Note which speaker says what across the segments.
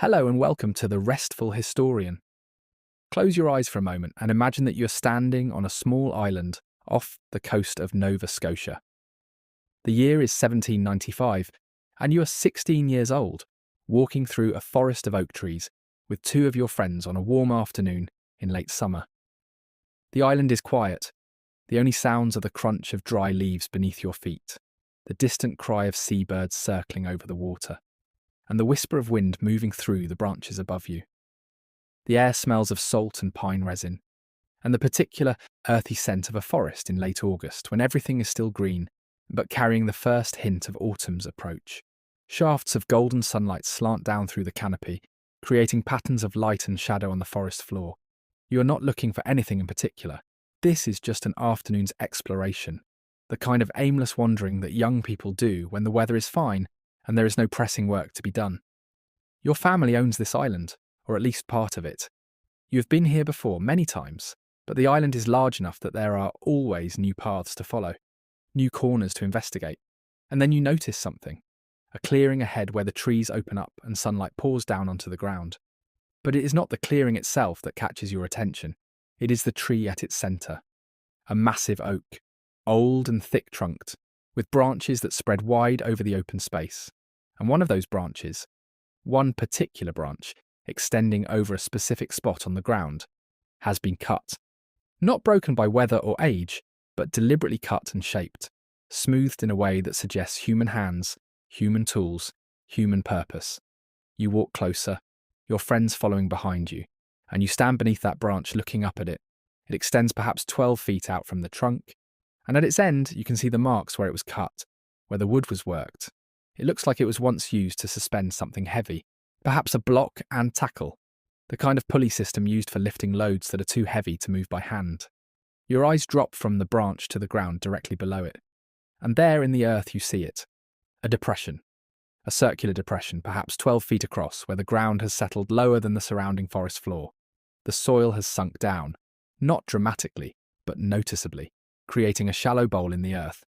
Speaker 1: Hello and welcome to The Restful Historian. Close your eyes for a moment and imagine that you're standing on a small island off the coast of Nova Scotia. The year is 1795, and you are 16 years old, walking through a forest of oak trees with two of your friends on a warm afternoon in late summer. The island is quiet. The only sounds are the crunch of dry leaves beneath your feet, the distant cry of seabirds circling over the water, and the whisper of wind moving through the branches above you. The air smells of salt and pine resin, and the particular earthy scent of a forest in late August when everything is still green, but carrying the first hint of autumn's approach. Shafts of golden sunlight slant down through the canopy, creating patterns of light and shadow on the forest floor. You are not looking for anything in particular. This is just an afternoon's exploration, the kind of aimless wandering that young people do when the weather is fine and there is no pressing work to be done. Your family owns this island, or at least part of it. You have been here before many times, but the island is large enough that there are always new paths to follow, new corners to investigate. And then you notice something, a clearing ahead where the trees open up and sunlight pours down onto the ground. But it is not the clearing itself that catches your attention. It is the tree at its centre, a massive oak, old and thick-trunked, with branches that spread wide over the open space. And one of those branches, one particular branch, extending over a specific spot on the ground, has been cut. Not broken by weather or age, but deliberately cut and shaped, smoothed in a way that suggests human hands, human tools, human purpose. You walk closer, your friends following behind you, and you stand beneath that branch looking up at it. It extends perhaps 12 feet out from the trunk, and at its end you can see the marks where it was cut, where the wood was worked. It looks like it was once used to suspend something heavy, perhaps a block and tackle, the kind of pulley system used for lifting loads that are too heavy to move by hand. Your eyes drop from the branch to the ground directly below it, and there in the earth you see it, a depression, a circular depression perhaps 12 feet across where the ground has settled lower than the surrounding forest floor. The soil has sunk down, not dramatically, but noticeably, creating a shallow bowl in the earth.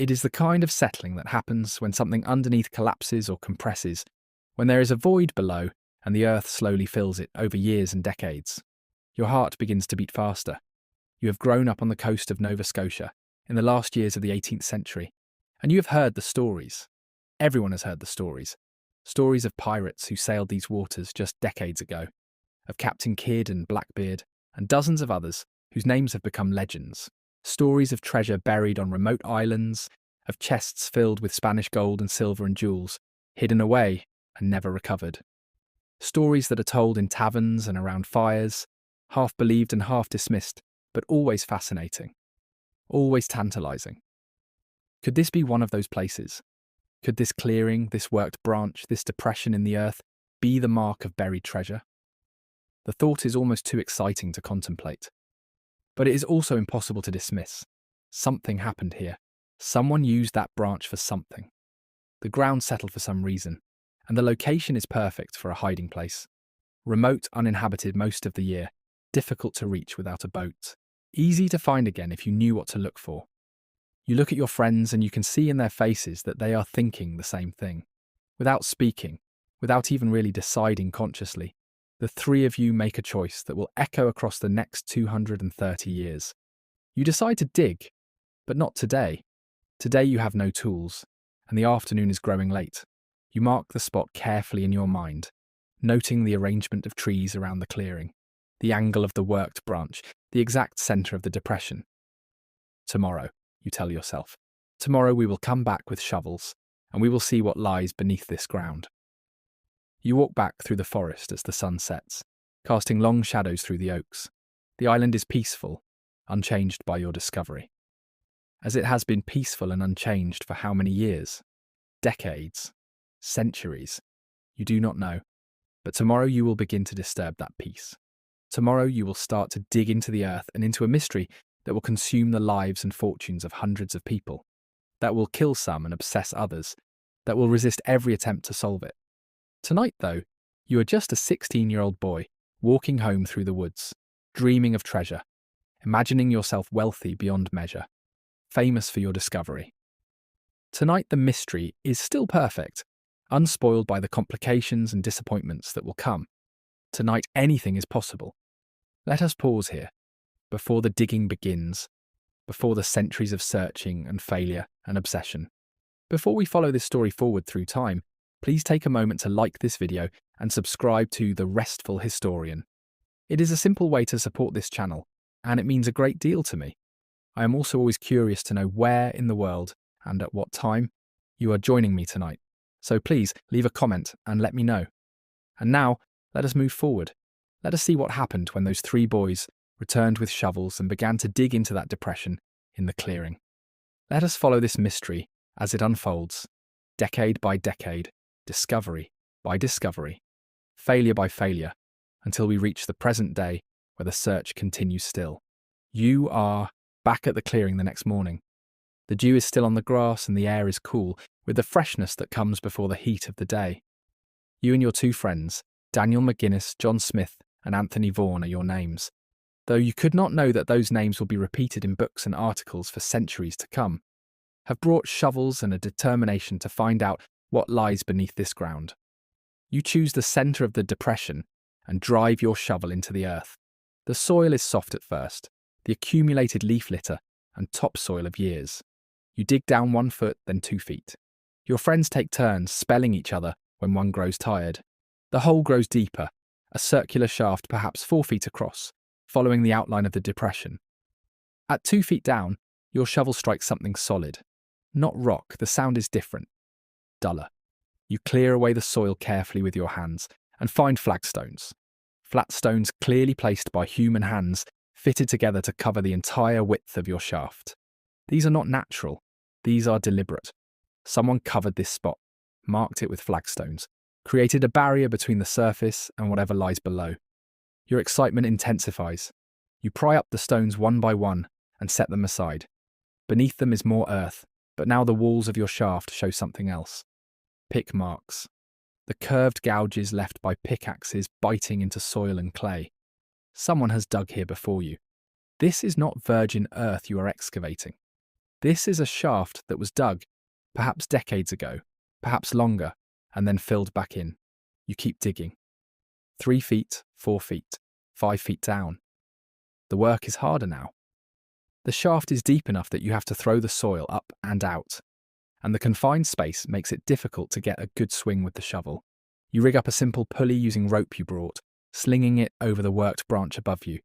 Speaker 1: It is the kind of settling that happens when something underneath collapses or compresses, when there is a void below and the earth slowly fills it over years and decades. Your heart begins to beat faster. You have grown up on the coast of Nova Scotia in the last years of the 18th century, and you have heard the stories. Everyone has heard the stories. Stories of pirates who sailed these waters just decades ago, of Captain Kidd and Blackbeard, and dozens of others whose names have become legends. Stories of treasure buried on remote islands, of chests filled with Spanish gold and silver and jewels, hidden away and never recovered. Stories that are told in taverns and around fires, half believed and half dismissed, but always fascinating, always tantalizing. Could this be one of those places? Could this clearing, this worked branch, this depression in the earth be the mark of buried treasure? The thought is almost too exciting to contemplate. But it is also impossible to dismiss. Something happened here. Someone used that branch for something. The ground settled for some reason, and the location is perfect for a hiding place. Remote, uninhabited most of the year, difficult to reach without a boat. Easy to find again if you knew what to look for. You look at your friends and you can see in their faces that they are thinking the same thing. Without speaking, without even really deciding consciously, the three of you make a choice that will echo across the next 230 years. You decide to dig, but not today. Today you have no tools, and the afternoon is growing late. You mark the spot carefully in your mind, noting the arrangement of trees around the clearing, the angle of the worked branch, the exact centre of the depression. Tomorrow, you tell yourself, tomorrow we will come back with shovels, and we will see what lies beneath this ground. You walk back through the forest as the sun sets, casting long shadows through the oaks. The island is peaceful, unchanged by your discovery. As it has been peaceful and unchanged for how many years? Decades? Centuries? You do not know. But tomorrow you will begin to disturb that peace. Tomorrow you will start to dig into the earth and into a mystery that will consume the lives and fortunes of hundreds of people, that will kill some and obsess others, that will resist every attempt to solve it. Tonight, though, you are just a 16-year-old boy walking home through the woods, dreaming of treasure, imagining yourself wealthy beyond measure, famous for your discovery. Tonight the mystery is still perfect, unspoiled by the complications and disappointments that will come. Tonight, anything is possible. Let us pause here, before the digging begins, before the centuries of searching and failure and obsession. Before we follow this story forward through time, please take a moment to like this video and subscribe to The Restful Historian. It is a simple way to support this channel, and it means a great deal to me. I am also always curious to know where in the world and at what time you are joining me tonight. So please leave a comment and let me know. And now, let us move forward. Let us see what happened when those three boys returned with shovels and began to dig into that depression in the clearing. Let us follow this mystery as it unfolds, decade by decade, discovery by discovery, failure by failure, until we reach the present day where the search continues still. You are back at the clearing the next morning. The dew is still on the grass and the air is cool, with the freshness that comes before the heat of the day. You and your two friends, Daniel McGuinness, John Smith, and Anthony Vaughan, are your names, though you could not know that those names will be repeated in books and articles for centuries to come, have brought shovels and a determination to find out what lies beneath this ground. You choose the centre of the depression and drive your shovel into the earth. The soil is soft at first, the accumulated leaf litter and topsoil of years. You dig down 1 foot, then 2 feet. Your friends take turns spelling each other when one grows tired. The hole grows deeper, a circular shaft perhaps 4 feet across, following the outline of the depression. At 2 feet down, your shovel strikes something solid. Not rock, the sound is different, duller. You clear away the soil carefully with your hands and find flagstones. Flat stones clearly placed by human hands, fitted together to cover the entire width of your shaft. These are not natural, these are deliberate. Someone covered this spot, marked it with flagstones, created a barrier between the surface and whatever lies below. Your excitement intensifies. You pry up the stones one by one and set them aside. Beneath them is more earth, but now the walls of your shaft show something else. Pick marks. The curved gouges left by pickaxes biting into soil and clay. Someone has dug here before you. This is not virgin earth you are excavating. This is a shaft that was dug, perhaps decades ago, perhaps longer, and then filled back in. You keep digging. 3 feet, 4 feet, 5 feet down. The work is harder now. The shaft is deep enough that you have to throw the soil up and out, and the confined space makes it difficult to get a good swing with the shovel. You rig up a simple pulley using rope you brought, slinging it over the worked branch above you,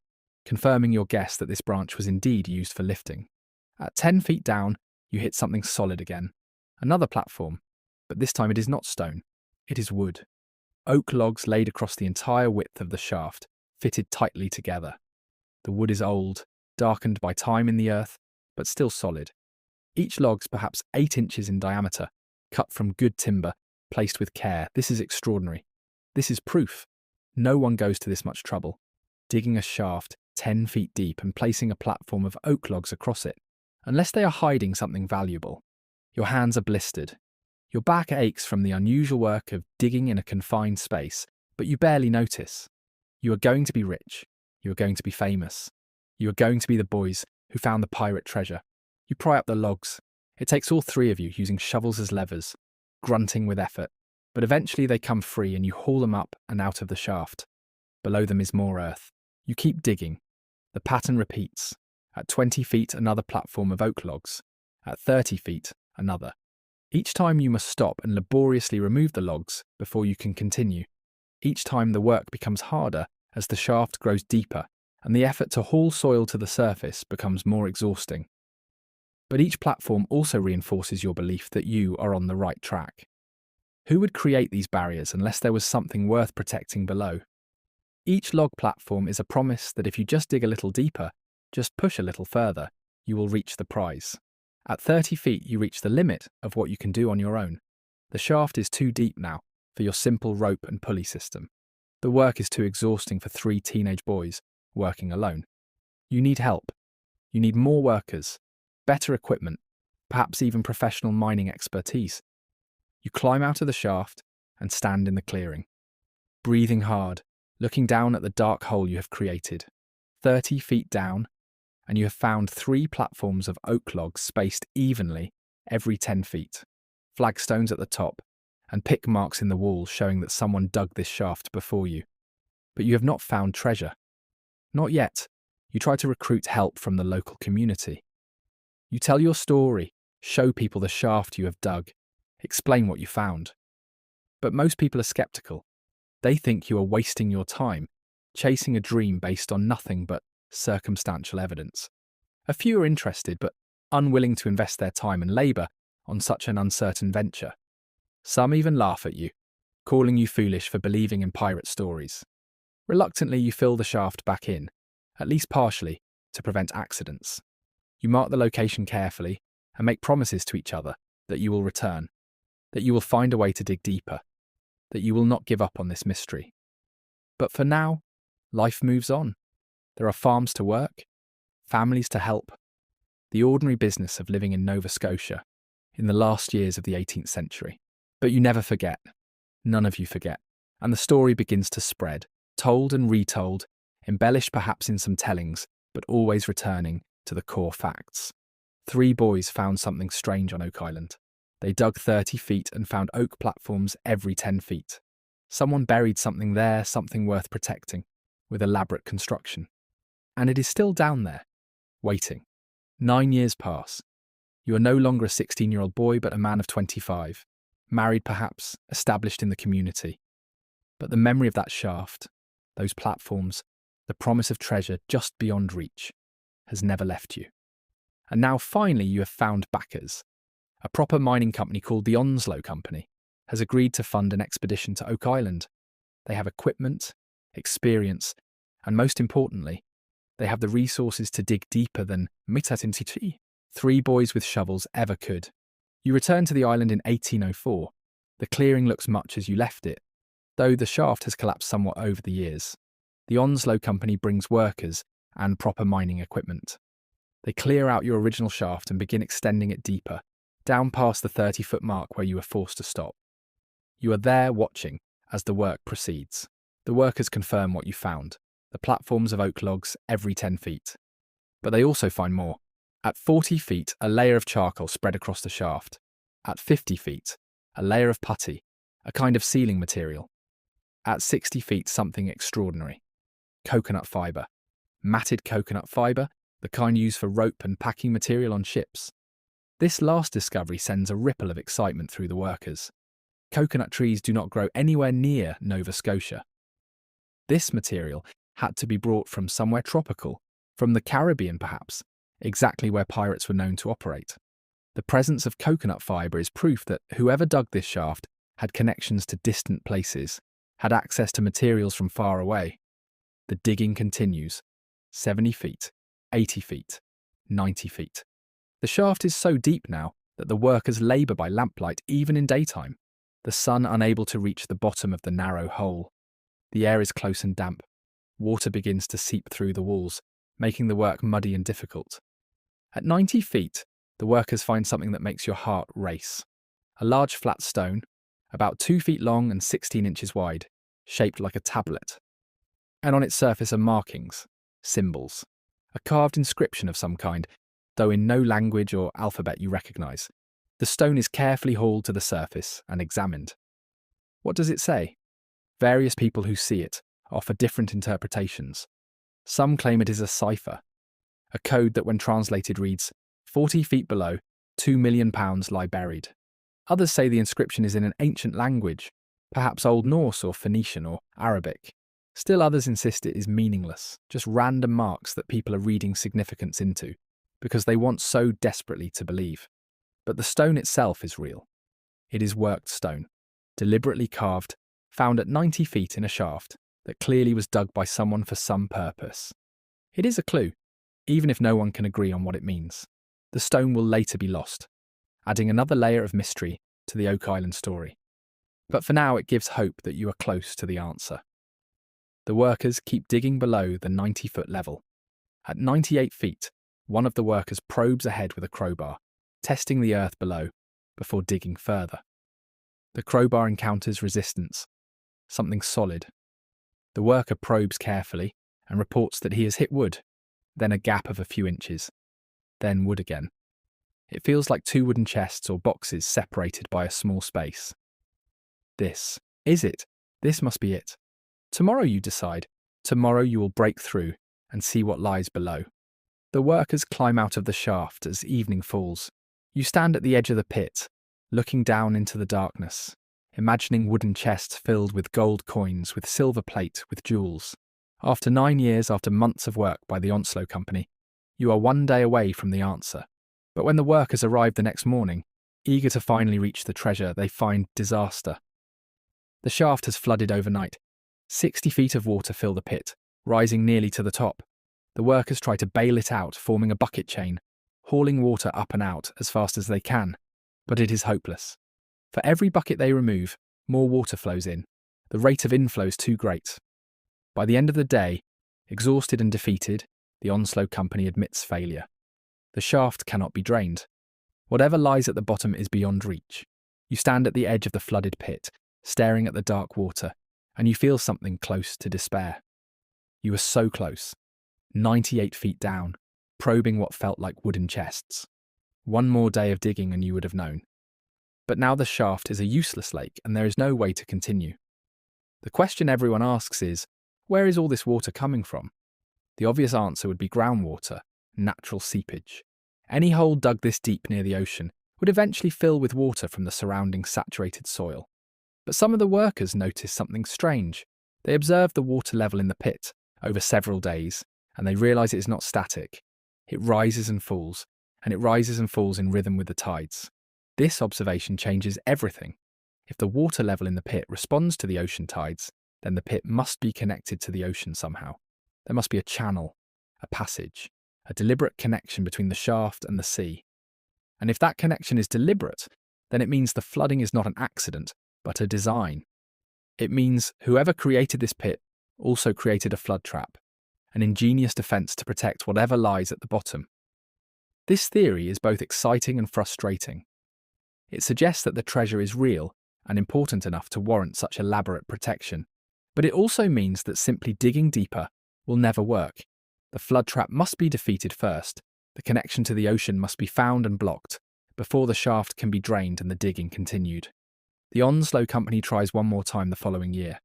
Speaker 1: confirming your guess that this branch was indeed used for lifting. At 10 feet down, you hit something solid again. Another platform, but this time it is not stone, it is wood. Oak logs laid across the entire width of the shaft, fitted tightly together. The wood is old, darkened by time in the earth, but still solid. Each log's perhaps 8 inches in diameter, cut from good timber, placed with care. This is extraordinary. This is proof. No one goes to this much trouble, digging a shaft 10 feet deep and placing a platform of oak logs across it, unless they are hiding something valuable. Your hands are blistered. Your back aches from the unusual work of digging in a confined space, but you barely notice. You are going to be rich. You are going to be famous. You are going to be the boys who found the pirate treasure. You pry up the logs. It takes all 3 of you using shovels as levers, grunting with effort, but eventually they come free and you haul them up and out of the shaft. Below them is more earth. You keep digging. The pattern repeats. At 20 feet, another platform of oak logs. At 30 feet, another. Each time you must stop and laboriously remove the logs before you can continue. Each time the work becomes harder as the shaft grows deeper and the effort to haul soil to the surface becomes more exhausting. But each platform also reinforces your belief that you are on the right track. Who would create these barriers unless there was something worth protecting below? Each log platform is a promise that if you just dig a little deeper, just push a little further, you will reach the prize. At 30 feet, you reach the limit of what you can do on your own. The shaft is too deep now for your simple rope and pulley system. The work is too exhausting for 3 teenage boys working alone. You need help. You need more workers, better equipment, perhaps even professional mining expertise. You climb out of the shaft and stand in the clearing, breathing hard, looking down at the dark hole you have created. 30 feet down, and you have found 3 platforms of oak logs spaced evenly every 10 feet, flagstones at the top, and pick marks in the wall showing that someone dug this shaft before you. But you have not found treasure. Not yet. You try to recruit help from the local community. You tell your story, show people the shaft you have dug, explain what you found. But most people are skeptical. They think you are wasting your time, chasing a dream based on nothing but circumstantial evidence. A few are interested, but unwilling to invest their time and labour on such an uncertain venture. Some even laugh at you, calling you foolish for believing in pirate stories. Reluctantly, you fill the shaft back in, at least partially, to prevent accidents. You mark the location carefully and make promises to each other that you will return, that you will find a way to dig deeper, that you will not give up on this mystery. But for now, life moves on. There are farms to work, families to help, the ordinary business of living in Nova Scotia in the last years of the 18th century. But you never forget. None of you forget. And the story begins to spread, told and retold, embellished perhaps in some tellings, but always returning to the core facts. 3 boys found something strange on Oak Island. They dug 30 feet and found oak platforms every 10 feet. Someone buried something there, something worth protecting, with elaborate construction. And it is still down there, waiting. 9 years pass. You are no longer a 16-year-old boy, but a man of 25, married perhaps, established in the community. But the memory of that shaft, those platforms, the promise of treasure just beyond reach, has never left you. And now finally you have found backers. A proper mining company called the Onslow Company has agreed to fund an expedition to Oak Island. They have equipment, experience, and most importantly, they have the resources to dig deeper than Mitatintichi, 3 boys with shovels ever could. You return to the island in 1804. The clearing looks much as you left it, though the shaft has collapsed somewhat over the years. The Onslow Company brings workers and proper mining equipment. They clear out your original shaft and begin extending it deeper, down past the 30-foot mark where you were forced to stop. You are there watching as the work proceeds. The workers confirm what you found, the platforms of oak logs every 10 feet. But they also find more. At 40 feet, a layer of charcoal spread across the shaft. At 50 feet, a layer of putty, a kind of sealing material. At 60 feet, something extraordinary. Coconut fibre. Matted coconut fibre, the kind used for rope and packing material on ships. This last discovery sends a ripple of excitement through the workers. Coconut trees do not grow anywhere near Nova Scotia. This material had to be brought from somewhere tropical, from the Caribbean perhaps, exactly where pirates were known to operate. The presence of coconut fibre is proof that whoever dug this shaft had connections to distant places, had access to materials from far away. The digging continues. 70 feet, 80 feet, 90 feet. The shaft is so deep now that the workers labour by lamplight even in daytime, the sun unable to reach the bottom of the narrow hole. The air is close and damp. Water begins to seep through the walls, making the work muddy and difficult. At 90 feet, the workers find something that makes your heart race. A large flat stone, about 2 feet long and 16 inches wide, shaped like a tablet. And on its surface are markings, symbols, a carved inscription of some kind, though in no language or alphabet you recognise. The stone is carefully hauled to the surface and examined. What does it say? Various people who see it offer different interpretations. Some claim it is a cipher, a code that when translated reads, 40 feet below, £2 million lie buried. Others say the inscription is in an ancient language, perhaps Old Norse or Phoenician or Arabic. Still others insist it is meaningless, just random marks that people are reading significance into, because they want so desperately to believe. But the stone itself is real. It is worked stone, deliberately carved, found at 90 feet in a shaft that clearly was dug by someone for some purpose. It is a clue, even if no one can agree on what it means. The stone will later be lost, adding another layer of mystery to the Oak Island story. But for now it gives hope that you are close to the answer. The workers keep digging below the 90-foot level. At 98 feet, one of the workers probes ahead with a crowbar, testing the earth below before digging further. The crowbar encounters resistance, something solid. The worker probes carefully and reports that he has hit wood, then a gap of a few inches, then wood again. It feels like 2 wooden chests or boxes separated by a small space. This is it. This must be it. Tomorrow you decide. Tomorrow you will break through and see what lies below. The workers climb out of the shaft as evening falls. You stand at the edge of the pit, looking down into the darkness, imagining wooden chests filled with gold coins, with silver plate, with jewels. After 9 years, after months of work by the Onslow Company, you are one day away from the answer. But when the workers arrive the next morning, eager to finally reach the treasure, they find disaster. The shaft has flooded overnight. 60 feet of water fill the pit, rising nearly to the top. The workers try to bail it out, forming a bucket chain, hauling water up and out as fast as they can. But it is hopeless. For every bucket they remove, more water flows in. The rate of inflow is too great. By the end of the day, exhausted and defeated, the Onslow Company admits failure. The shaft cannot be drained. Whatever lies at the bottom is beyond reach. You stand at the edge of the flooded pit, staring at the dark water, and you feel something close to despair. You were so close. 98 feet down, probing what felt like wooden chests. One more day of digging and you would have known. But now the shaft is a useless lake and there is no way to continue. The question everyone asks is, where is all this water coming from? The obvious answer would be groundwater, natural seepage. Any hole dug this deep near the ocean would eventually fill with water from the surrounding saturated soil. But some of the workers notice something strange. They observe the water level in the pit over several days, and they realise it is not static. It rises and falls, and it rises and falls in rhythm with the tides. This observation changes everything. If the water level in the pit responds to the ocean tides, then the pit must be connected to the ocean somehow. There must be a channel, a passage, a deliberate connection between the shaft and the sea. And if that connection is deliberate, then it means the flooding is not an accident, but a design. It means whoever created this pit also created a flood trap, an ingenious defence to protect whatever lies at the bottom. This theory is both exciting and frustrating. It suggests that the treasure is real and important enough to warrant such elaborate protection, but it also means that simply digging deeper will never work. The flood trap must be defeated first, the connection to the ocean must be found and blocked, before the shaft can be drained and the digging continued. The Onslow Company tries one more time the following year.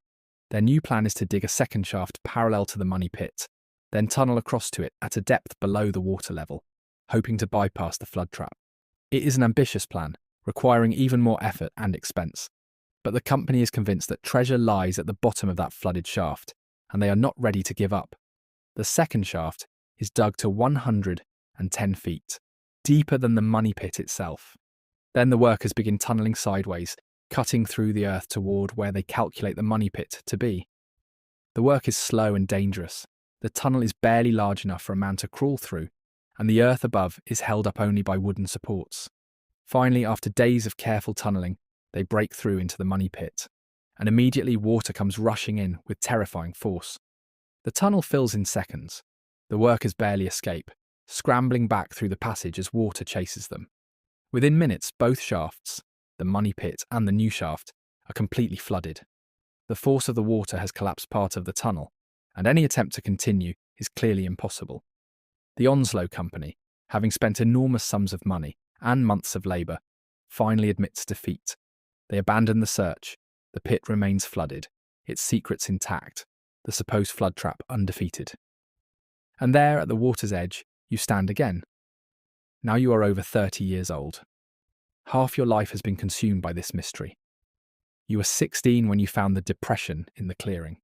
Speaker 1: Their new plan is to dig a second shaft parallel to the money pit, then tunnel across to it at a depth below the water level, hoping to bypass the flood trap. It is an ambitious plan, requiring even more effort and expense. But the company is convinced that treasure lies at the bottom of that flooded shaft, and they are not ready to give up. The second shaft is dug to 110 feet, deeper than the money pit itself. Then the workers begin tunneling sideways, cutting through the earth toward where they calculate the money pit to be. The work is slow and dangerous. The tunnel is barely large enough for a man to crawl through, and the earth above is held up only by wooden supports. Finally, after days of careful tunnelling, they break through into the money pit, and immediately water comes rushing in with terrifying force. The tunnel fills in seconds. The workers barely escape, scrambling back through the passage as water chases them. Within minutes, both shafts, the money pit and the new shaft, are completely flooded. The force of the water has collapsed part of the tunnel, and any attempt to continue is clearly impossible. The Onslow Company, having spent enormous sums of money and months of labour, finally admits defeat. They abandon the search. The pit remains flooded, its secrets intact, the supposed flood trap undefeated. And there, at the water's edge, you stand again. Now you are over 30 years old. Half your life has been consumed by this mystery. You were 16 when you found the depression in the clearing.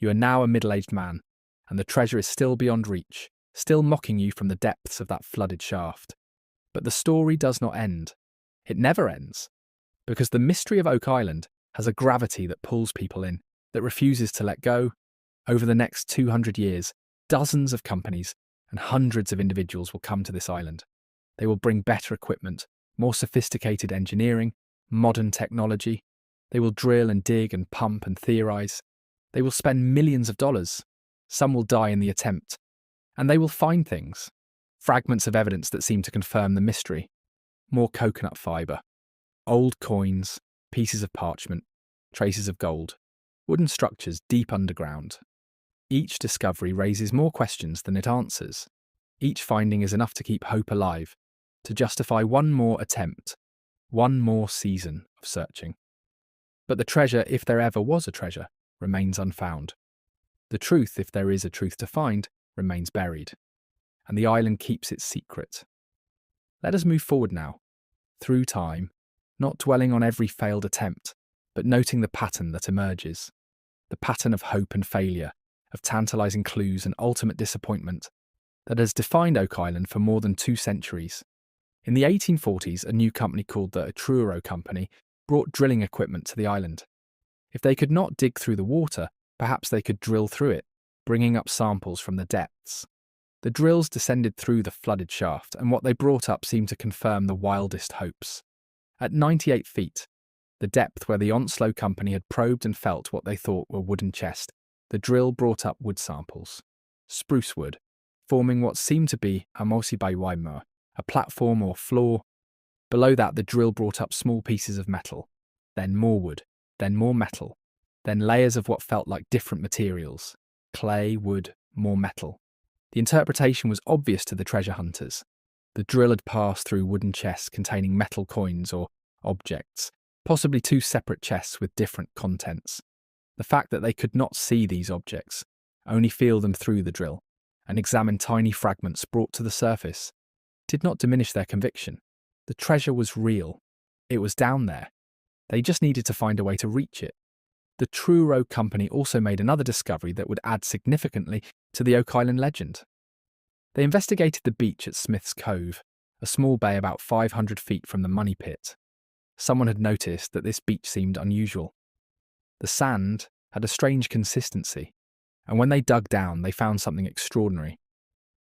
Speaker 1: You are now a middle-aged man, and the treasure is still beyond reach, still mocking you from the depths of that flooded shaft. But the story does not end. It never ends, because the mystery of Oak Island has a gravity that pulls people in, that refuses to let go. Over the next 200 years, dozens of companies and hundreds of individuals will come to this island. They will bring better equipment, more sophisticated engineering, modern technology. They will drill and dig and pump and theorise. They will spend millions of dollars. Some will die in the attempt. And they will find things. Fragments of evidence that seem to confirm the mystery. More coconut fibre. Old coins, pieces of parchment, traces of gold. Wooden structures deep underground. Each discovery raises more questions than it answers. Each finding is enough to keep hope alive, to justify one more attempt, one more season of searching. But the treasure, if there ever was a treasure, remains unfound. The truth, if there is a truth to find, remains buried. And the island keeps its secret. Let us move forward now, through time, not dwelling on every failed attempt, but noting the pattern that emerges. The pattern of hope and failure, of tantalizing clues and ultimate disappointment that has defined Oak Island for more than 2 centuries. In the 1840s, a new company called the Truro Company brought drilling equipment to the island. If they could not dig through the water, perhaps they could drill through it, bringing up samples from the depths. The drills descended through the flooded shaft, and what they brought up seemed to confirm the wildest hopes. At 98 feet, the depth where the Onslow Company had probed and felt what they thought were wooden chests, the drill brought up wood samples. Spruce wood, forming what seemed to be a mosibaiwaima, a platform or floor. Below that, the drill brought up small pieces of metal, then more wood, then more metal, then layers of what felt like different materials, clay, wood, more metal. The interpretation was obvious to the treasure hunters. The drill had passed through wooden chests containing metal coins or objects, possibly 2 separate chests with different contents. The fact that they could not see these objects, only feel them through the drill, and examine tiny fragments brought to the surface, did not diminish their conviction. The treasure was real. It was down there. They just needed to find a way to reach it. The Truro Company also made another discovery that would add significantly to the Oak Island legend. They investigated the beach at Smith's Cove, a small bay about 500 feet from the money pit. Someone had noticed that this beach seemed unusual. The sand had a strange consistency, and when they dug down, they found something extraordinary.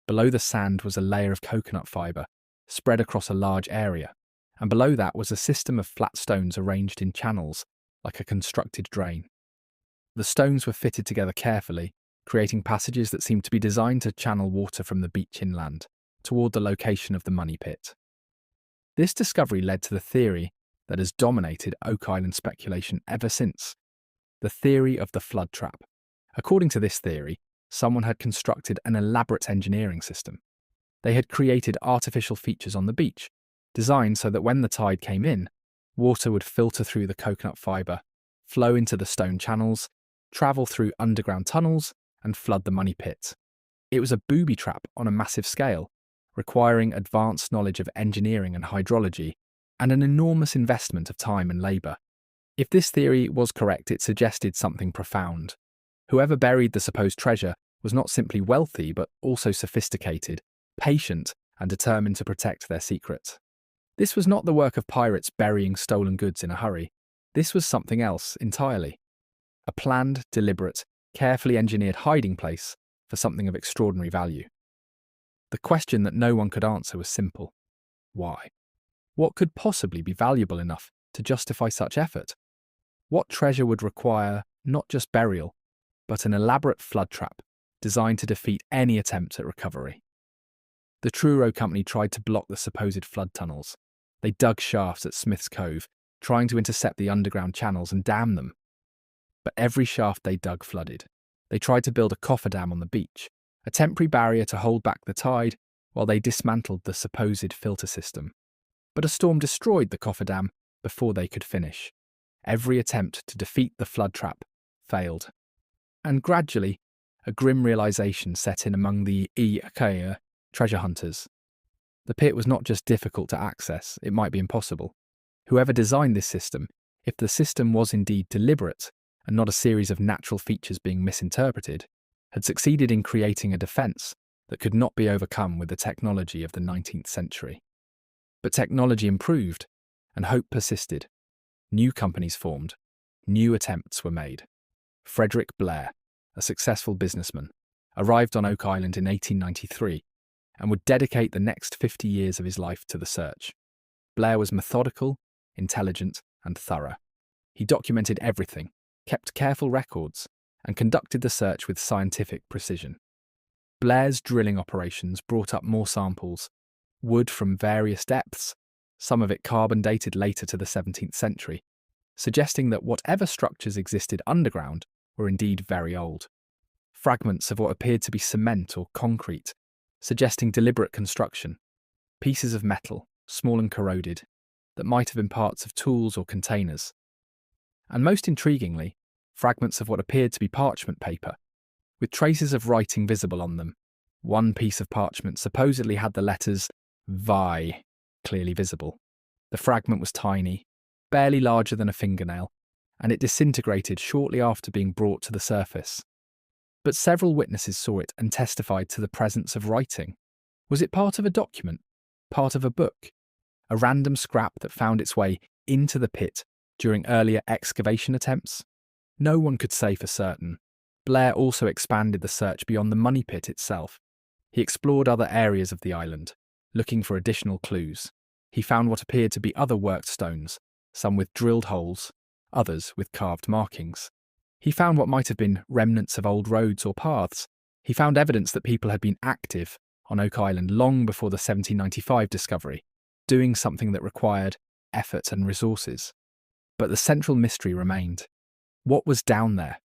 Speaker 1: Below the sand was a layer of coconut fibre, spread across a large area, and below that was a system of flat stones arranged in channels, like a constructed drain. The stones were fitted together carefully, creating passages that seemed to be designed to channel water from the beach inland, toward the location of the money pit. This discovery led to the theory that has dominated Oak Island speculation ever since, the theory of the flood trap. According to this theory, someone had constructed an elaborate engineering system. They had created artificial features on the beach, designed so that when the tide came in, water would filter through the coconut fibre, flow into the stone channels, travel through underground tunnels, and flood the money pit. It was a booby trap on a massive scale, requiring advanced knowledge of engineering and hydrology, and an enormous investment of time and labour. If this theory was correct, it suggested something profound. Whoever buried the supposed treasure was not simply wealthy, but also sophisticated, patient, and determined to protect their secret. This was not the work of pirates burying stolen goods in a hurry. This was something else entirely. A planned, deliberate, carefully engineered hiding place for something of extraordinary value. The question that no one could answer was simple. Why? What could possibly be valuable enough to justify such effort? What treasure would require not just burial, but an elaborate flood trap designed to defeat any attempt at recovery? The Truro Company tried to block the supposed flood tunnels. They dug shafts at Smith's Cove, trying to intercept the underground channels and dam them. But every shaft they dug flooded. They tried to build a cofferdam on the beach, a temporary barrier to hold back the tide while they dismantled the supposed filter system. But a storm destroyed the cofferdam before they could finish. Every attempt to defeat the flood trap failed. And gradually, a grim realization set in among the Ikea treasure hunters. The pit was not just difficult to access, it might be impossible. Whoever designed this system, if the system was indeed deliberate and not a series of natural features being misinterpreted, had succeeded in creating a defense that could not be overcome with the technology of the 19th century. But technology improved, and hope persisted. New companies formed. New attempts were made. Frederick Blair, a successful businessman, arrived on Oak Island in 1893 and would dedicate the next 50 years of his life to the search. Blair was methodical, intelligent, and thorough. He documented everything, kept careful records, and conducted the search with scientific precision. Blair's drilling operations brought up more samples, wood from various depths, some of it carbon dated later to the 17th century, suggesting that whatever structures existed underground were indeed very old. Fragments of what appeared to be cement or concrete, suggesting deliberate construction. Pieces of metal, small and corroded, that might have been parts of tools or containers. and most intriguingly, fragments of what appeared to be parchment paper, with traces of writing visible on them. One piece of parchment supposedly had the letters VI clearly visible. The fragment was tiny, barely larger than a fingernail, and it disintegrated shortly after being brought to the surface. But several witnesses saw it and testified to the presence of writing. Was it part of a document? Part of a book? A random scrap that found its way into the pit during earlier excavation attempts? No one could say for certain. Blair also expanded the search beyond the money pit itself. He explored other areas of the island, looking for additional clues. He found what appeared to be other worked stones, some with drilled holes, others with carved markings. He found what might have been remnants of old roads or paths. He found evidence that people had been active on Oak Island long before the 1795 discovery, doing something that required effort and resources. But the central mystery remained. What was down there?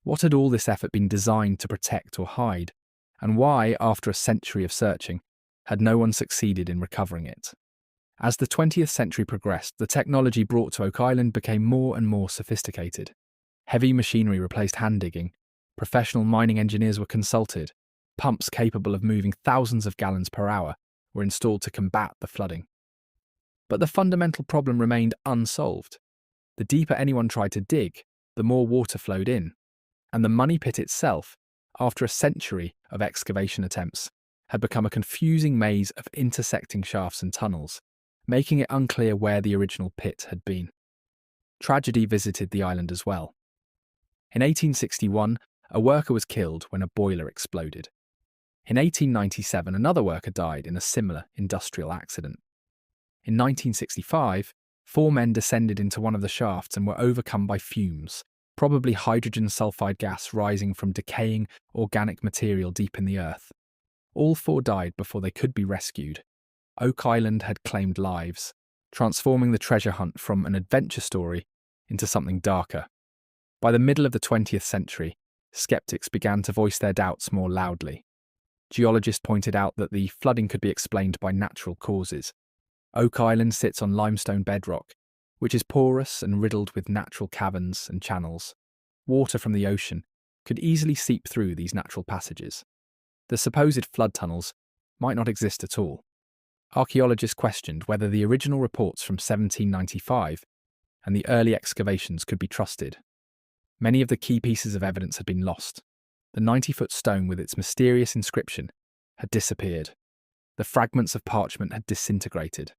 Speaker 1: What had all this effort been designed to protect or hide? And why, after a century of searching, had no one succeeded in recovering it? As the 20th century progressed, the technology brought to Oak Island became more and more sophisticated. Heavy machinery replaced hand digging, professional mining engineers were consulted, pumps capable of moving thousands of gallons per hour were installed to combat the flooding. But the fundamental problem remained unsolved. The deeper anyone tried to dig, the more water flowed in, and the money pit itself, after a century of excavation attempts, had become a confusing maze of intersecting shafts and tunnels, making it unclear where the original pit had been. Tragedy visited the island as well. In 1861, a worker was killed when a boiler exploded. In 1897, another worker died in a similar industrial accident. In 1965, 4 men descended into one of the shafts and were overcome by fumes, probably hydrogen sulfide gas rising from decaying organic material deep in the earth. All 4 died before they could be rescued. Oak Island had claimed lives, transforming the treasure hunt from an adventure story into something darker. By the middle of the 20th century, skeptics began to voice their doubts more loudly. Geologists pointed out that the flooding could be explained by natural causes. Oak Island sits on limestone bedrock, which is porous and riddled with natural caverns and channels. Water from the ocean could easily seep through these natural passages. The supposed flood tunnels might not exist at all. Archaeologists questioned whether the original reports from 1795 and the early excavations could be trusted. Many of the key pieces of evidence had been lost. The 90-foot stone with its mysterious inscription had disappeared. The fragments of parchment had disintegrated.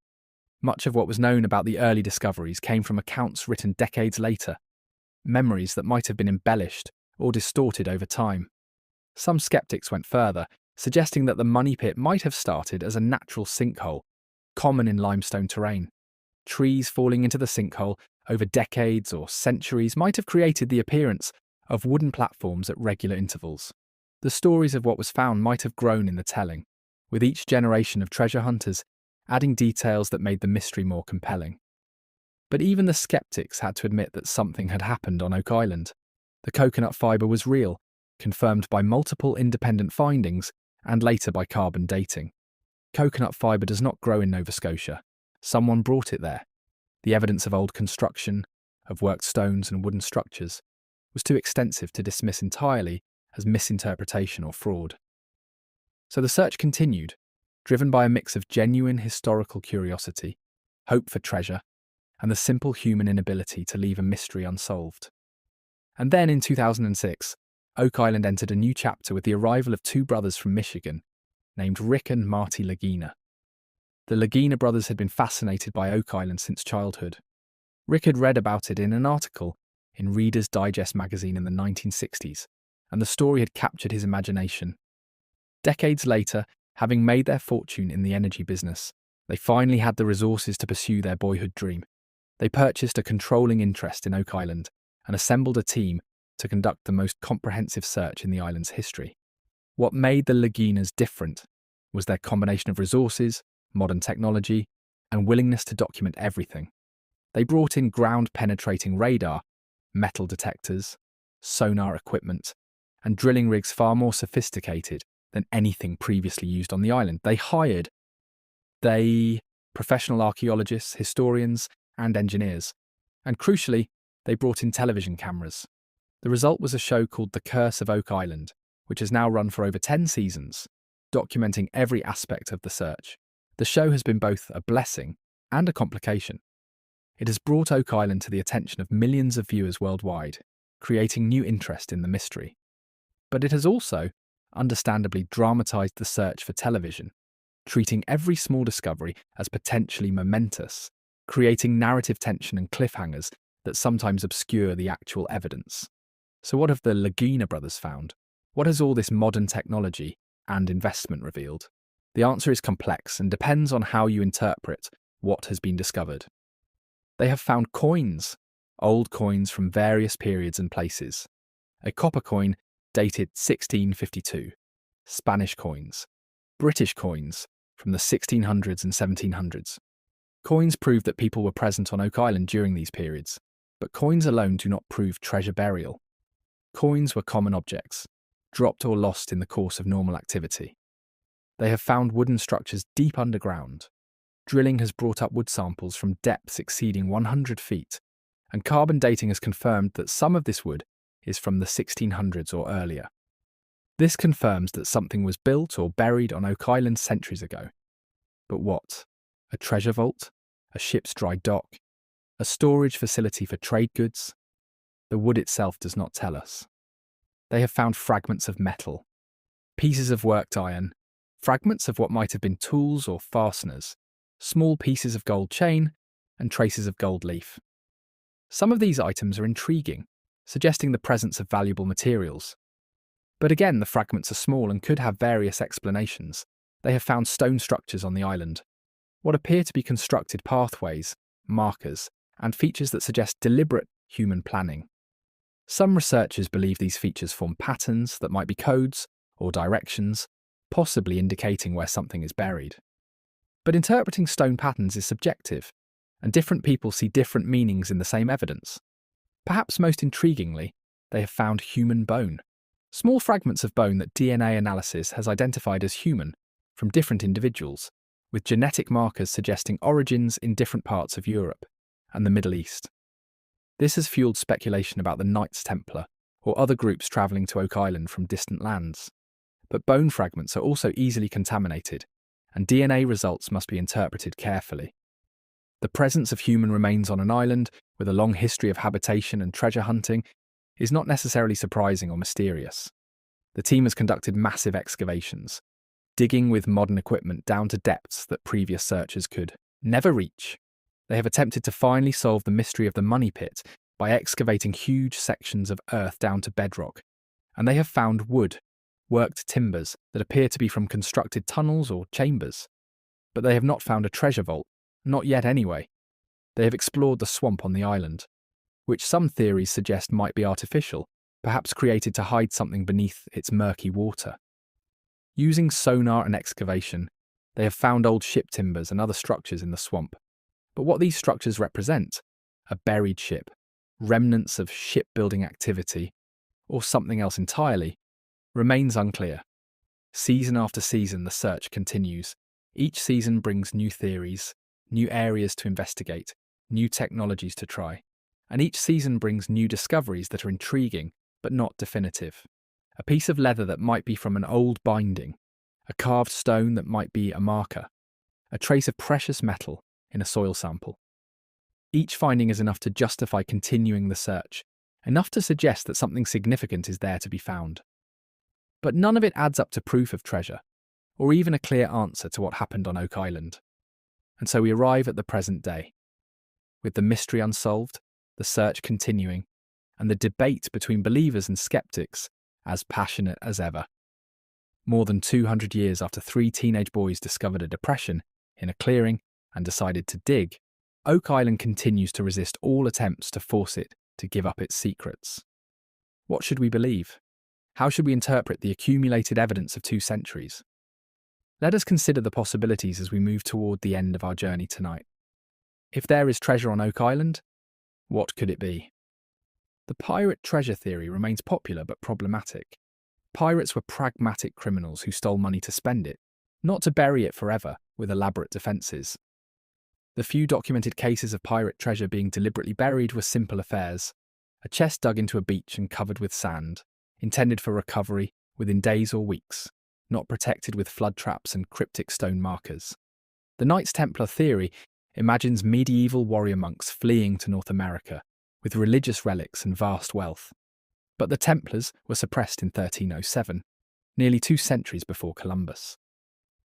Speaker 1: Much of what was known about the early discoveries came from accounts written decades later, memories that might have been embellished or distorted over time. Some skeptics went further, suggesting that the money pit might have started as a natural sinkhole, common in limestone terrain. Trees falling into the sinkhole over decades or centuries might have created the appearance of wooden platforms at regular intervals. The stories of what was found might have grown in the telling, with each generation of treasure hunters adding details that made the mystery more compelling. But even the skeptics had to admit that something had happened on Oak Island. The coconut fibre was real, confirmed by multiple independent findings and later by carbon dating. Coconut fibre does not grow in Nova Scotia. Someone brought it there. The evidence of old construction, of worked stones and wooden structures, was too extensive to dismiss entirely as misinterpretation or fraud. So the search continued, driven by a mix of genuine historical curiosity, hope for treasure, and the simple human inability to leave a mystery unsolved. And then in 2006, Oak Island entered a new chapter with the arrival of 2 brothers from Michigan, named Rick and Marty Lagina. The Lagina brothers had been fascinated by Oak Island since childhood. Rick had read about it in an article in Reader's Digest magazine in the 1960s, and the story had captured his imagination. Decades later, having made their fortune in the energy business, they finally had the resources to pursue their boyhood dream. They purchased a controlling interest in Oak Island and assembled a team to conduct the most comprehensive search in the island's history. What made the Laginas different was their combination of resources, modern technology, and willingness to document everything. They brought in ground-penetrating radar, metal detectors, sonar equipment, and drilling rigs far more sophisticated than anything previously used on the island. They hired professional archaeologists, historians, and engineers. And crucially, They brought in television cameras. The result was a show called The Curse of Oak Island, which has now run for over 10 seasons, documenting every aspect of the search. The show has been both a blessing and a complication. It has brought Oak Island to the attention of millions of viewers worldwide, creating new interest in the mystery. But it has also, understandably, dramatised the search for television, treating every small discovery as potentially momentous, creating narrative tension and cliffhangers that sometimes obscure the actual evidence. So what have the Laguna brothers found? What has all this modern technology and investment revealed? The answer is complex and depends on how you interpret what has been discovered. They have found coins, old coins from various periods and places. A copper coin dated 1652, Spanish coins, British coins from the 1600s and 1700s. Coins prove that people were present on Oak Island during these periods, but coins alone do not prove treasure burial. Coins were common objects, dropped or lost in the course of normal activity. They have found wooden structures deep underground. Drilling has brought up wood samples from depths exceeding 100 feet, and carbon dating has confirmed that some of this wood is from the 1600s or earlier. This confirms that something was built or buried on Oak Island centuries ago. But what? A treasure vault? A ship's dry dock? A storage facility for trade goods? The wood itself does not tell us. They have found fragments of metal, pieces of worked iron, fragments of what might have been tools or fasteners, small pieces of gold chain, and traces of gold leaf. Some of these items are intriguing, suggesting the presence of valuable materials. But again, the fragments are small and could have various explanations. They have found stone structures on the island, what appear to be constructed pathways, markers, and features that suggest deliberate human planning. Some researchers believe these features form patterns that might be codes or directions, possibly indicating where something is buried. But interpreting stone patterns is subjective, and different people see different meanings in the same evidence. Perhaps most intriguingly, they have found human bone. Small fragments of bone that DNA analysis has identified as human from different individuals, with genetic markers suggesting origins in different parts of Europe and the Middle East. This has fueled speculation about the Knights Templar or other groups travelling to Oak Island from distant lands. But bone fragments are also easily contaminated, and DNA results must be interpreted carefully. The presence of human remains on an island with a long history of habitation and treasure hunting is not necessarily surprising or mysterious. The team has conducted massive excavations, digging with modern equipment down to depths that previous searchers could never reach. They have attempted to finally solve the mystery of the money pit by excavating huge sections of earth down to bedrock, and they have found wood, worked timbers that appear to be from constructed tunnels or chambers. But they have not found a treasure vault, not yet anyway. They have explored the swamp on the island, which some theories suggest might be artificial, perhaps created to hide something beneath its murky water. Using sonar and excavation, they have found old ship timbers and other structures in the swamp. But what these structures represent, a buried ship, remnants of shipbuilding activity, or something else entirely, remains unclear. Season after season, the search continues. Each season brings new theories, new areas to investigate, new technologies to try. And each season brings new discoveries that are intriguing, but not definitive. A piece of leather that might be from an old binding, a carved stone that might be a marker, a trace of precious metal in a soil sample. Each finding is enough to justify continuing the search, enough to suggest that something significant is there to be found. But none of it adds up to proof of treasure, or even a clear answer to what happened on Oak Island. And so we arrive at the present day, with the mystery unsolved, the search continuing, and the debate between believers and skeptics as passionate as ever. More than 200 years after 3 teenage boys discovered a depression in a clearing and decided to dig, Oak Island continues to resist all attempts to force it to give up its secrets. What should we believe? How should we interpret the accumulated evidence of 2 centuries? Let us consider the possibilities as we move toward the end of our journey tonight. If there is treasure on Oak Island, what could it be? The pirate treasure theory remains popular but problematic. Pirates were pragmatic criminals who stole money to spend it, not to bury it forever with elaborate defences. The few documented cases of pirate treasure being deliberately buried were simple affairs. A chest dug into a beach and covered with sand, intended for recovery within days or weeks, not protected with flood traps and cryptic stone markers. The Knights Templar theory imagines medieval warrior monks fleeing to North America with religious relics and vast wealth. But the Templars were suppressed in 1307, nearly 2 centuries before Columbus.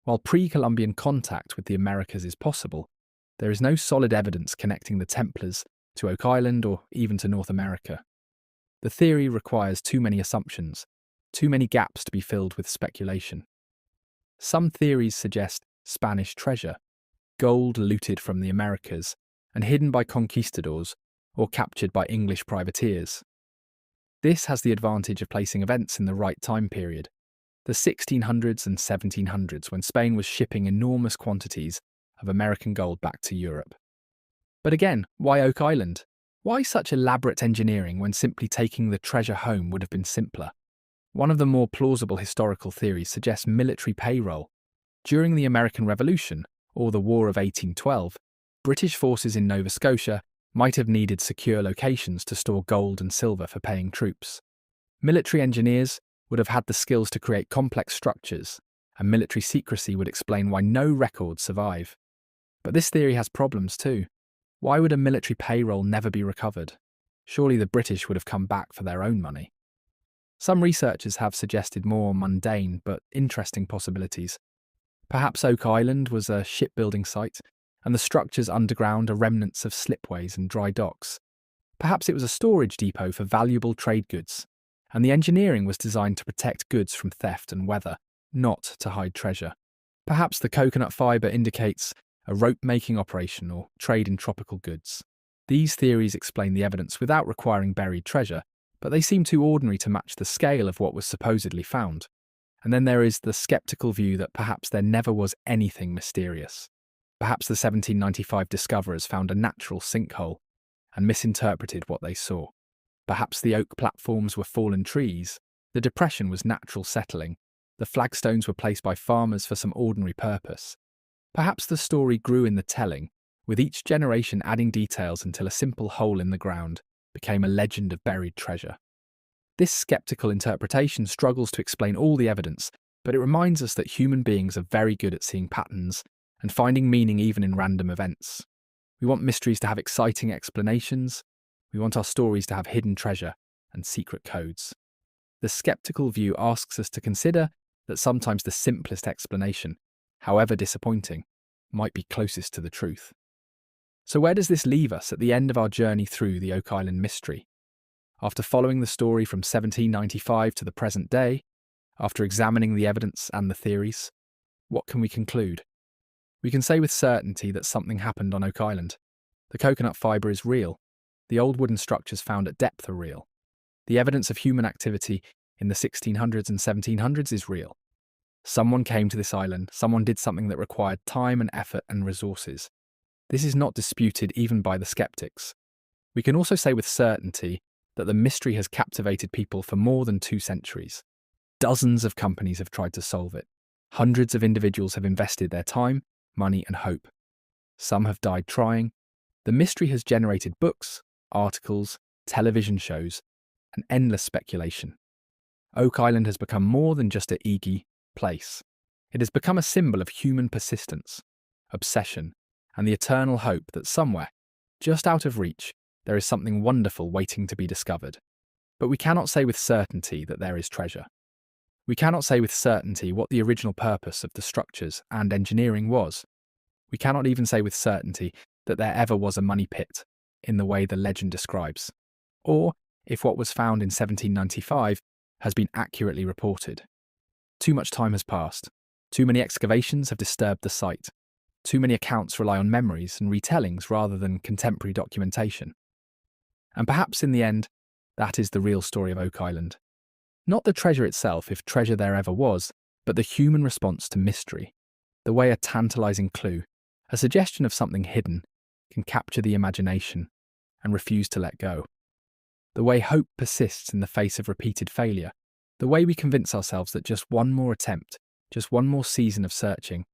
Speaker 1: While pre-Columbian contact with the Americas is possible, there is no solid evidence connecting the Templars to Oak Island or even to North America. The theory requires too many assumptions, too many gaps to be filled with speculation. Some theories suggest Spanish treasure, gold looted from the Americas and hidden by conquistadors or captured by English privateers. This has the advantage of placing events in the right time period, the 1600s and 1700s, when Spain was shipping enormous quantities of American gold back to Europe. But again, why Oak Island? Why such elaborate engineering when simply taking the treasure home would have been simpler? One of the more plausible historical theories suggests military payroll. During the American Revolution, or the War of 1812, British forces in Nova Scotia might have needed secure locations to store gold and silver for paying troops. Military engineers would have had the skills to create complex structures, and military secrecy would explain why no records survive. But this theory has problems too. Why would a military payroll never be recovered? Surely the British would have come back for their own money. Some researchers have suggested more mundane but interesting possibilities. Perhaps Oak Island was a shipbuilding site, and the structures underground are remnants of slipways and dry docks. Perhaps it was a storage depot for valuable trade goods, and the engineering was designed to protect goods from theft and weather, not to hide treasure. Perhaps the coconut fibre indicates a rope-making operation or trade in tropical goods. These theories explain the evidence without requiring buried treasure, but they seem too ordinary to match the scale of what was supposedly found. And then there is the sceptical view that perhaps there never was anything mysterious. Perhaps the 1795 discoverers found a natural sinkhole and misinterpreted what they saw. Perhaps the oak platforms were fallen trees, the depression was natural settling, the flagstones were placed by farmers for some ordinary purpose. Perhaps the story grew in the telling, with each generation adding details until a simple hole in the ground became a legend of buried treasure. This skeptical interpretation struggles to explain all the evidence, but it reminds us that human beings are very good at seeing patterns and finding meaning even in random events. We want mysteries to have exciting explanations. We want our stories to have hidden treasure and secret codes. The skeptical view asks us to consider that sometimes the simplest explanation, however disappointing, might be closest to the truth. So where does this leave us at the end of our journey through the Oak Island mystery? After following the story from 1795 to the present day, after examining the evidence and the theories, what can we conclude? We can say with certainty that something happened on Oak Island. The coconut fibre is real. The old wooden structures found at depth are real. The evidence of human activity in the 1600s and 1700s is real. Someone came to this island, someone did something that required time and effort and resources. This is not disputed even by the skeptics. We can also say with certainty that the mystery has captivated people for more than 2 centuries. Dozens of companies have tried to solve it. Hundreds of individuals have invested their time, money, and hope. Some have died trying. The mystery has generated books, articles, television shows, and endless speculation. Oak Island has become more than just a Iggy place. It has become a symbol of human persistence, obsession, and the eternal hope that somewhere, just out of reach, there is something wonderful waiting to be discovered. But we cannot say with certainty that there is treasure. We cannot say with certainty what the original purpose of the structures and engineering was. We cannot even say with certainty that there ever was a money pit in the way the legend describes, or if what was found in 1795 has been accurately reported. Too much time has passed. Too many excavations have disturbed the site. Too many accounts rely on memories and retellings rather than contemporary documentation. And perhaps in the end, that is the real story of Oak Island. Not the treasure itself, if treasure there ever was, but the human response to mystery. The way a tantalizing clue, a suggestion of something hidden, can capture the imagination and refuse to let go. The way hope persists in the face of repeated failure. The way we convince ourselves that just one more attempt, just one more season of searching,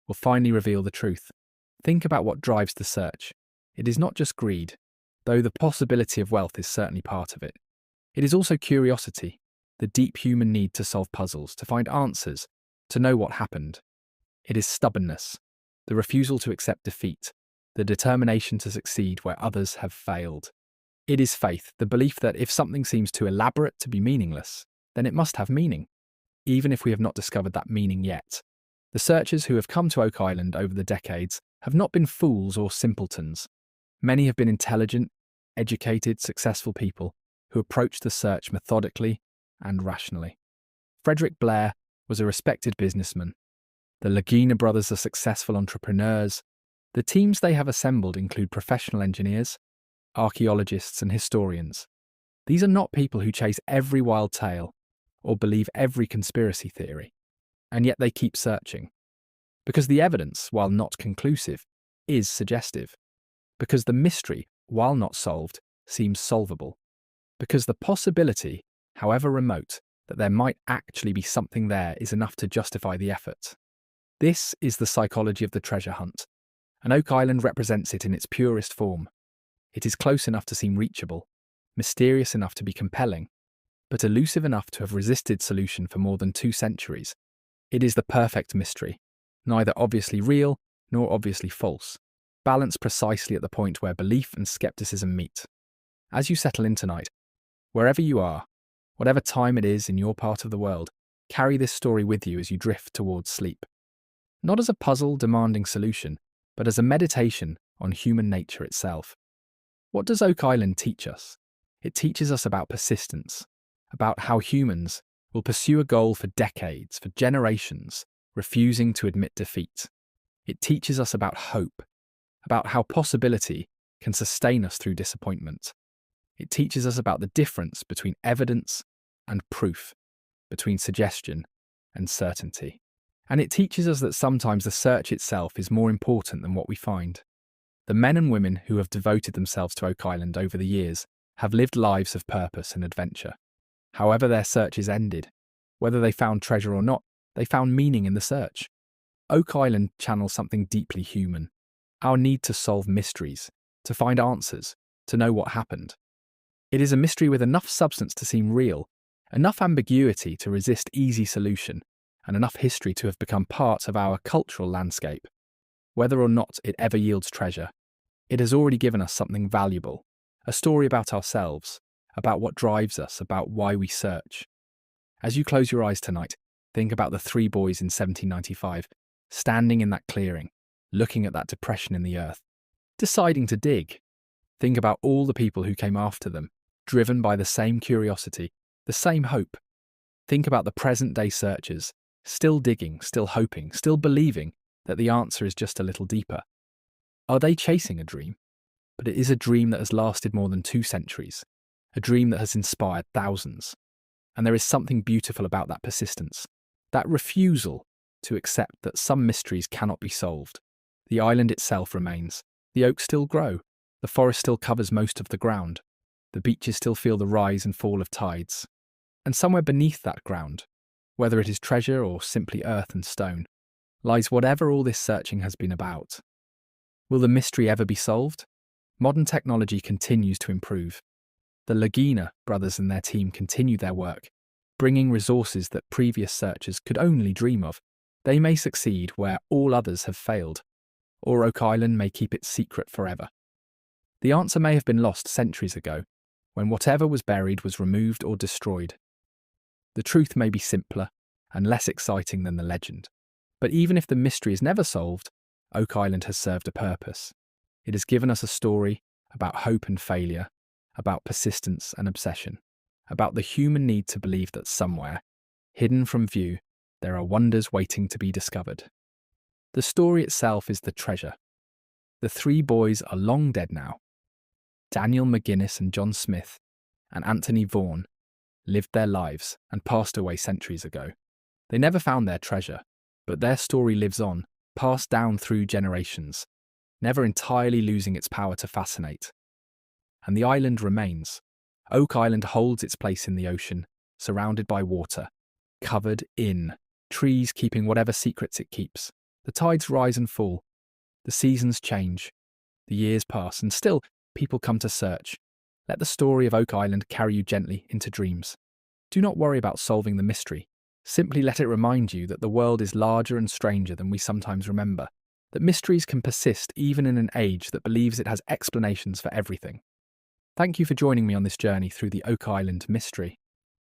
Speaker 1: will finally reveal the truth. Think about what drives the search. It is not just greed, though the possibility of wealth is certainly part of it. It is also curiosity, the deep human need to solve puzzles, to find answers, to know what happened. It is stubbornness, the refusal to accept defeat, the determination to succeed where others have failed. It is faith, the belief that if something seems too elaborate to be meaningless, then it must have meaning, even if we have not discovered that meaning yet. The searchers who have come to Oak Island over the decades have not been fools or simpletons. Many have been intelligent, educated, successful people who approached the search methodically and rationally. Frederick Blair was a respected businessman. The Lagina brothers are successful entrepreneurs. The teams they have assembled include professional engineers, archaeologists, and historians. These are not people who chase every wild tale or believe every conspiracy theory, and yet they keep searching. Because the evidence, while not conclusive, is suggestive. Because the mystery, while not solved, seems solvable. Because the possibility, however remote, that there might actually be something there is enough to justify the effort. This is the psychology of the treasure hunt, and Oak Island represents it in its purest form. It is close enough to seem reachable, mysterious enough to be compelling, but elusive enough to have resisted solution for more than 2 centuries. It is the perfect mystery, neither obviously real nor obviously false, balanced precisely at the point where belief and skepticism meet. As you settle in tonight, wherever you are, whatever time it is in your part of the world, carry this story with you as you drift towards sleep. Not as a puzzle demanding solution, but as a meditation on human nature itself. What does Oak Island teach us? It teaches us about persistence, about how humans will pursue a goal for decades, for generations, refusing to admit defeat. It teaches us about hope, about how possibility can sustain us through disappointment. It teaches us about the difference between evidence and proof, between suggestion and certainty. And it teaches us that sometimes the search itself is more important than what we find. The men and women who have devoted themselves to Oak Island over the years have lived lives of purpose and adventure. However their searches ended, whether they found treasure or not, they found meaning in the search. Oak Island channels something deeply human, our need to solve mysteries, to find answers, to know what happened. It is a mystery with enough substance to seem real, enough ambiguity to resist easy solution, and enough history to have become part of our cultural landscape. Whether or not it ever yields treasure, it has already given us something valuable, a story about ourselves, about what drives us, about why we search. As you close your eyes tonight, think about the 3 boys in 1795, standing in that clearing, looking at that depression in the earth, deciding to dig. Think about all the people who came after them, driven by the same curiosity, the same hope. Think about the present-day searchers, still digging, still hoping, still believing that the answer is just a little deeper. Are they chasing a dream? But it is a dream that has lasted more than 2 centuries, a dream that has inspired thousands. And there is something beautiful about that persistence, that refusal to accept that some mysteries cannot be solved. The island itself remains. The oaks still grow. The forest still covers most of the ground. The beaches still feel the rise and fall of tides. And somewhere beneath that ground, whether it is treasure or simply earth and stone, lies whatever all this searching has been about. Will the mystery ever be solved? Modern technology continues to improve. The Lagina brothers and their team continue their work, bringing resources that previous searchers could only dream of. They may succeed where all others have failed, or Oak Island may keep its secret forever. The answer may have been lost centuries ago, when whatever was buried was removed or destroyed. The truth may be simpler and less exciting than the legend. But even if the mystery is never solved, Oak Island has served a purpose. It has given us a story about hope and failure, about persistence and obsession, about the human need to believe that somewhere, hidden from view, there are wonders waiting to be discovered. The story itself is the treasure. The 3 boys are long dead now. Daniel McGuinness and John Smith and Anthony Vaughan lived their lives and passed away centuries ago. They never found their treasure, but their story lives on, passed down through generations, never entirely losing its power to fascinate. And the island remains. Oak Island holds its place in the ocean, surrounded by water, covered in trees keeping whatever secrets it keeps. The tides rise and fall. The seasons change, the years pass, and still people come to search. Let the story of Oak Island carry you gently into dreams. Do not worry about solving the mystery. Simply let it remind you that the world is larger and stranger than we sometimes remember, that mysteries can persist even in an age that believes it has explanations for everything. Thank you for joining me on this journey through the Oak Island mystery.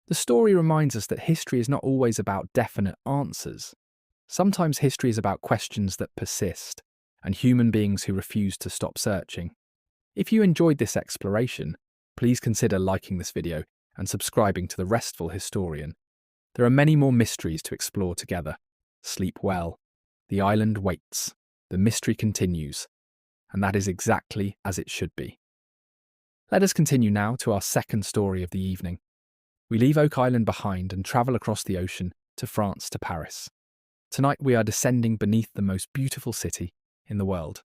Speaker 1: The story reminds us that history is not always about definite answers. Sometimes history is about questions that persist, and human beings who refuse to stop searching. If you enjoyed this exploration, please consider liking this video and subscribing to The Restful Historian. There are many more mysteries to explore together. Sleep well. The island waits. The mystery continues. And that is exactly as it should be. Let us continue now to our second story of the evening. We leave Oak Island behind and travel across the ocean to France to Paris. Tonight we are descending beneath the most beautiful city in the world.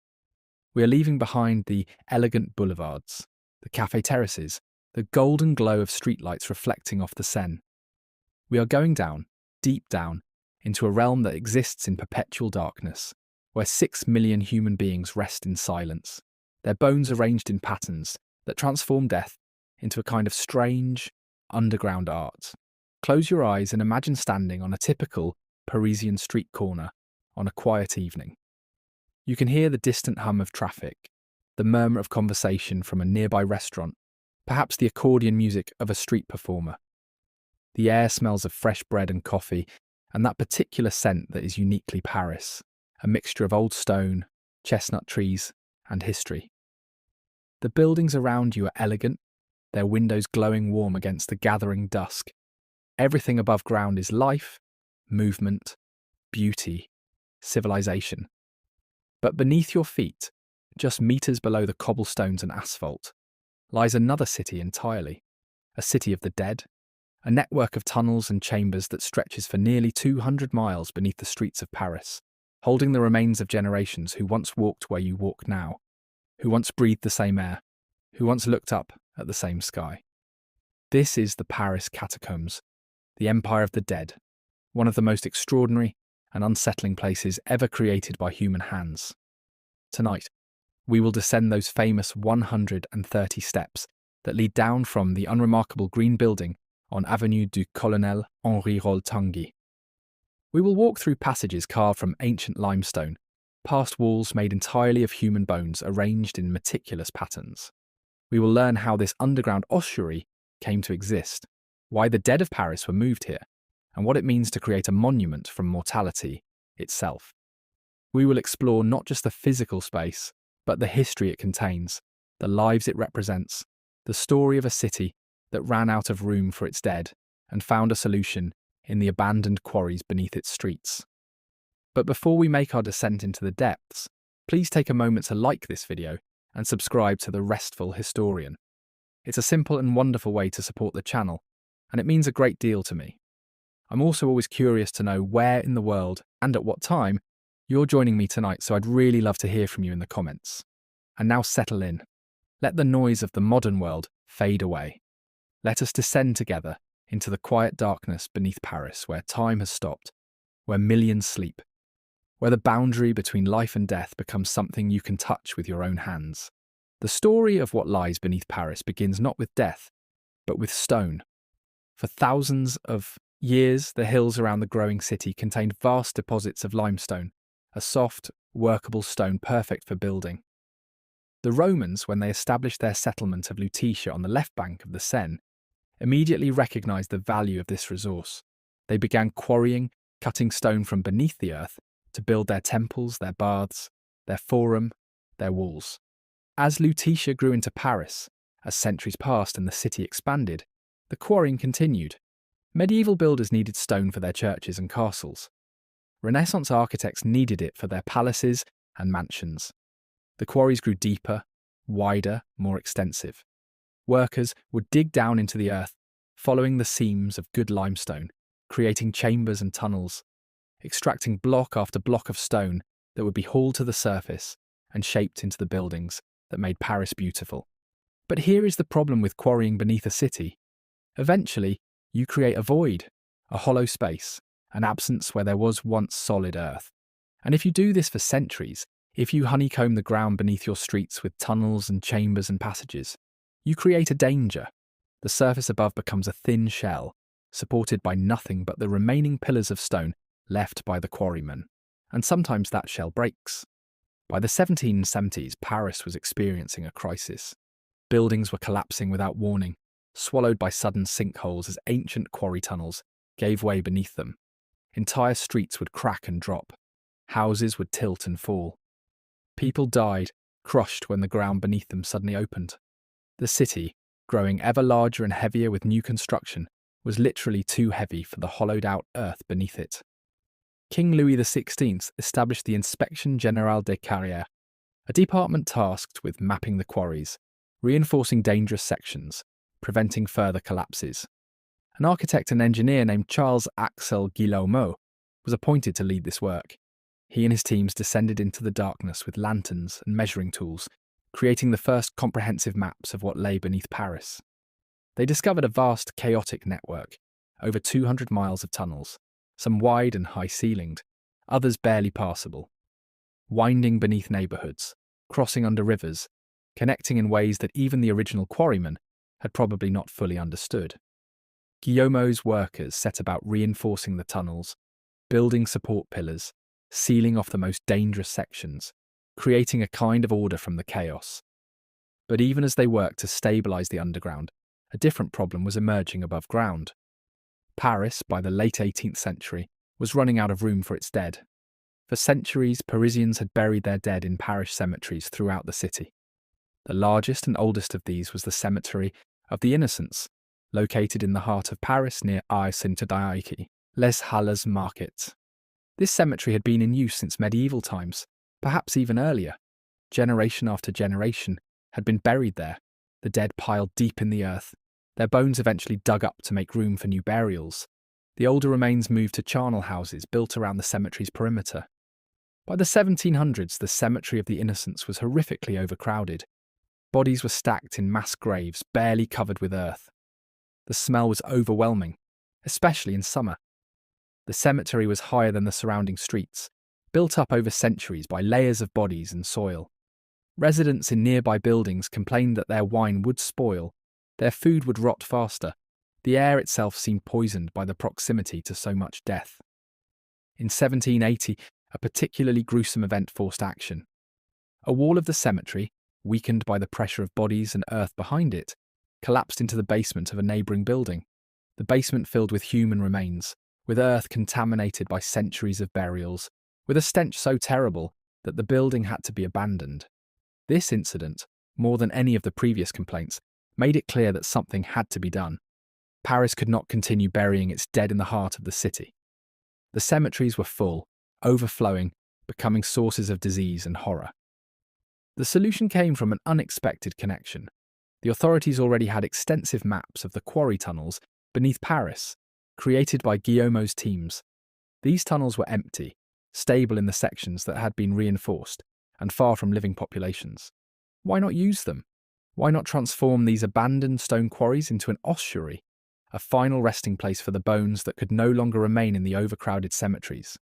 Speaker 1: We are leaving behind the elegant boulevards, the café terraces, the golden glow of streetlights reflecting off the Seine. We are going down, deep down, into a realm that exists in perpetual darkness, where 6 million human beings rest in silence, their bones arranged in patterns that transform death into a kind of strange, underground art. Close your eyes and imagine standing on a typical Parisian street corner on a quiet evening. You can hear the distant hum of traffic, the murmur of conversation from a nearby restaurant, perhaps the accordion music of a street performer. The air smells of fresh bread and coffee, and that particular scent that is uniquely Paris, a mixture of old stone, chestnut trees, and history. The buildings around you are elegant, their windows glowing warm against the gathering dusk. Everything above ground is life, movement, beauty, civilization. But beneath your feet, just meters below the cobblestones and asphalt, lies another city entirely, a city of the dead, a network of tunnels and chambers that stretches for nearly 200 miles beneath the streets of Paris, holding the remains of generations who once walked where you walk now, who once breathed the same air, who once looked up at the same sky. This is the Paris Catacombs, the empire of the dead, one of the most extraordinary and unsettling places ever created by human hands. Tonight, we will descend those famous 130 steps that lead down from the unremarkable green building on Avenue du Colonel Henri Roll-Tanguy. We will walk through passages carved from ancient limestone, past walls made entirely of human bones arranged in meticulous patterns. We will learn how this underground ossuary came to exist, why the dead of Paris were moved here, and what it means to create a monument from mortality itself. We will explore not just the physical space, but the history it contains, the lives it represents, the story of a city that ran out of room for its dead and found a solution in the abandoned quarries beneath its streets. But before we make our descent into the depths, please take a moment to like this video and subscribe to The Restful Historian. It's a simple and wonderful way to support the channel, and it means a great deal to me. I'm also always curious to know where in the world and at what time you're joining me tonight, so I'd really love to hear from you in the comments. And now settle in. Let the noise of the modern world fade away. Let us descend together into the quiet darkness beneath Paris, where time has stopped, where millions sleep, where the boundary between life and death becomes something you can touch with your own hands. The story of what lies beneath Paris begins not with death, but with stone. For thousands of years, the hills around the growing city contained vast deposits of limestone, a soft, workable stone perfect for building. The Romans, when they established their settlement of Lutetia on the left bank of the Seine, immediately recognized the value of this resource. They began quarrying, cutting stone from beneath the earth to build their temples, their baths, their forum, their walls. As Lutetia grew into Paris, as centuries passed and the city expanded, the quarrying continued. Medieval builders needed stone for their churches and castles. Renaissance architects needed it for their palaces and mansions. The quarries grew deeper, wider, more extensive. Workers would dig down into the earth, following the seams of good limestone, creating chambers and tunnels, extracting block after block of stone that would be hauled to the surface and shaped into the buildings that made Paris beautiful. But here is the problem with quarrying beneath a city. Eventually, you create a void, a hollow space, an absence where there was once solid earth. And if you do this for centuries, If you honeycomb the ground beneath your streets with tunnels and chambers and passages, you create a danger. The surface above becomes a thin shell, supported by nothing but the remaining pillars of stone left by the quarrymen, and sometimes that shell breaks. By the 1770s, Paris was experiencing a crisis. Buildings were collapsing without warning, swallowed by sudden sinkholes as ancient quarry tunnels gave way beneath them. Entire streets would crack and drop. Houses would tilt and fall. People died, crushed when the ground beneath them suddenly opened. The city, growing ever larger and heavier with new construction, was literally too heavy for the hollowed-out earth beneath it. King Louis XVI established the Inspection Générale des Carrières, a department tasked with mapping the quarries, reinforcing dangerous sections, preventing further collapses. An architect and engineer named Charles Axel Guillaumeau was appointed to lead this work. He and his teams descended into the darkness with lanterns and measuring tools, creating the first comprehensive maps of what lay beneath Paris. They discovered a vast, chaotic network, over 200 miles of tunnels, some wide and high-ceilinged, others barely passable, winding beneath neighbourhoods, crossing under rivers, connecting in ways that even the original quarrymen had probably not fully understood. Guillaumeau's workers set about reinforcing the tunnels, building support pillars, sealing off the most dangerous sections, creating a kind of order from the chaos. But even as they worked to stabilise the underground, a different problem was emerging above ground. Paris, by the late 18th century, was running out of room for its dead. For centuries, Parisians had buried their dead in parish cemeteries throughout the city. The largest and oldest of these was the Cemetery of the Innocents, located in the heart of Paris near Saint-Denis, Les Halles Market. This cemetery had been in use since medieval times, perhaps even earlier. Generation after generation had been buried there, the dead piled deep in the earth, their bones eventually dug up to make room for new burials. The older remains moved to charnel houses built around the cemetery's perimeter. By the 1700s, the Cemetery of the Innocents was horrifically overcrowded. Bodies were stacked in mass graves, barely covered with earth. The smell was overwhelming, especially in summer. The cemetery was higher than the surrounding streets, built up over centuries by layers of bodies and soil. Residents in nearby buildings complained that their wine would spoil, their food would rot faster. The air itself seemed poisoned by the proximity to so much death. In 1780, a particularly gruesome event forced action. A wall of the cemetery, weakened by the pressure of bodies and earth behind it, collapsed into the basement of a neighbouring building. The basement filled with human remains, with earth contaminated by centuries of burials, with a stench so terrible that the building had to be abandoned. This incident, more than any of the previous complaints, made it clear that something had to be done. Paris could not continue burying its dead in the heart of the city. The cemeteries were full, overflowing, becoming sources of disease and horror. The solution came from an unexpected connection. The authorities already had extensive maps of the quarry tunnels beneath Paris, created by Guillaumeau's teams. These tunnels were empty, stable in the sections that had been reinforced, and far from living populations. Why not use them? Why not transform these abandoned stone quarries into an ossuary, a final resting place for the bones that could no longer remain in the overcrowded cemeteries?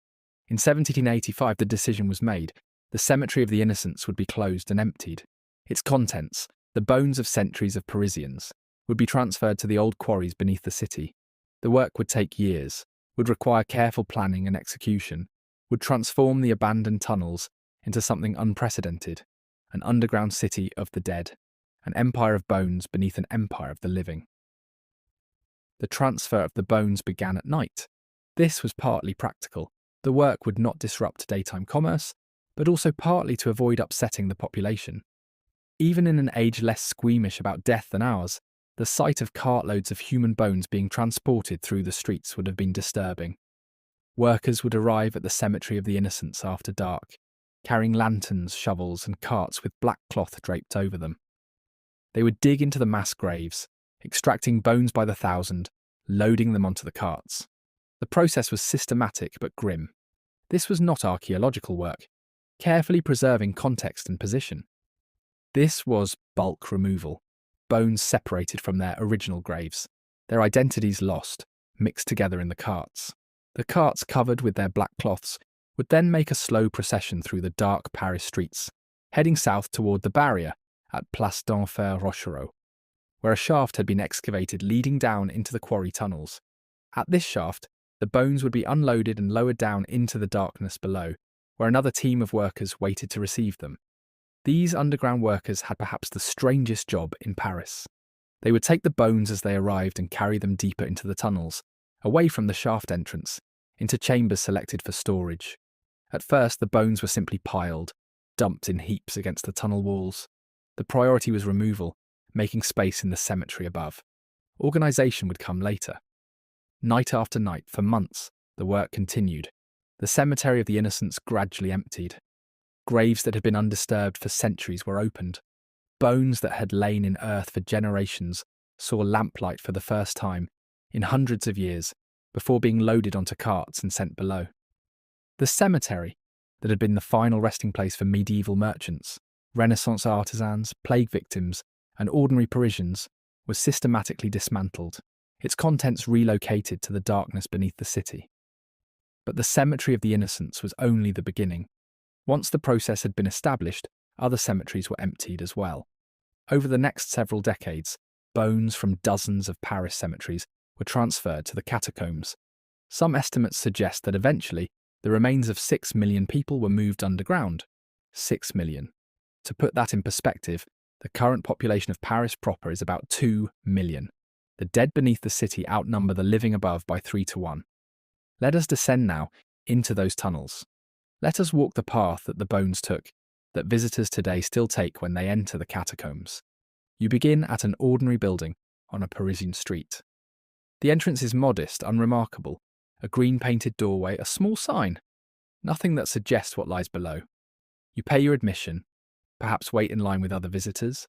Speaker 1: In 1785, the decision was made. The Cemetery of the Innocents would be closed and emptied. Its contents, the bones of centuries of Parisians, would be transferred to the old quarries beneath the city. The work would take years, would require careful planning and execution, would transform the abandoned tunnels into something unprecedented, an underground city of the dead, an empire of bones beneath an empire of the living. The transfer of the bones began at night. This was partly practical. The work would not disrupt daytime commerce, but also partly to avoid upsetting the population. Even in an age less squeamish about death than ours, the sight of cartloads of human bones being transported through the streets would have been disturbing. Workers would arrive at the Cemetery of the Innocents after dark, carrying lanterns, shovels, and carts with black cloth draped over them. They would dig into the mass graves, extracting bones by the thousand, loading them onto the carts. The process was systematic but grim. This was not archaeological work, carefully preserving context and position. This was bulk removal, bones separated from their original graves, their identities lost, mixed together in the carts. The carts, covered with their black cloths, would then make a slow procession through the dark Paris streets, heading south toward the barrier at Place d'Enfer Rochereau, where a shaft had been excavated leading down into the quarry tunnels. At this shaft, the bones would be unloaded and lowered down into the darkness below, where another team of workers waited to receive them. These underground workers had perhaps the strangest job in Paris. They would take the bones as they arrived and carry them deeper into the tunnels, away from the shaft entrance, into chambers selected for storage. At first, the bones were simply piled, dumped in heaps against the tunnel walls. The priority was removal, making space in the cemetery above. Organisation would come later. Night after night, for months, the work continued. The cemetery of the innocents gradually emptied. Graves that had been undisturbed for centuries were opened. Bones that had lain in earth for generations saw lamplight for the first time in hundreds of years before being loaded onto carts and sent below. The cemetery, that had been the final resting place for medieval merchants, Renaissance artisans, plague victims, and ordinary Parisians, was systematically dismantled, its contents relocated to the darkness beneath the city. But the cemetery of the innocents was only the beginning. Once the process had been established, other cemeteries were emptied as well. Over the next several decades, bones from dozens of Paris cemeteries were transferred to the catacombs. Some estimates suggest that eventually the remains of 6 million people were moved underground. 6 million. To put that in perspective, the current population of Paris proper is about 2 million. The dead beneath the city outnumber the living above by 3 to 1. Let us descend now into those tunnels. Let us walk the path that the bones took, that visitors today still take when they enter the catacombs. You begin at an ordinary building on a Parisian street. The entrance is modest, unremarkable. A green-painted doorway, a small sign. Nothing that suggests what lies below. You pay your admission, perhaps wait in line with other visitors.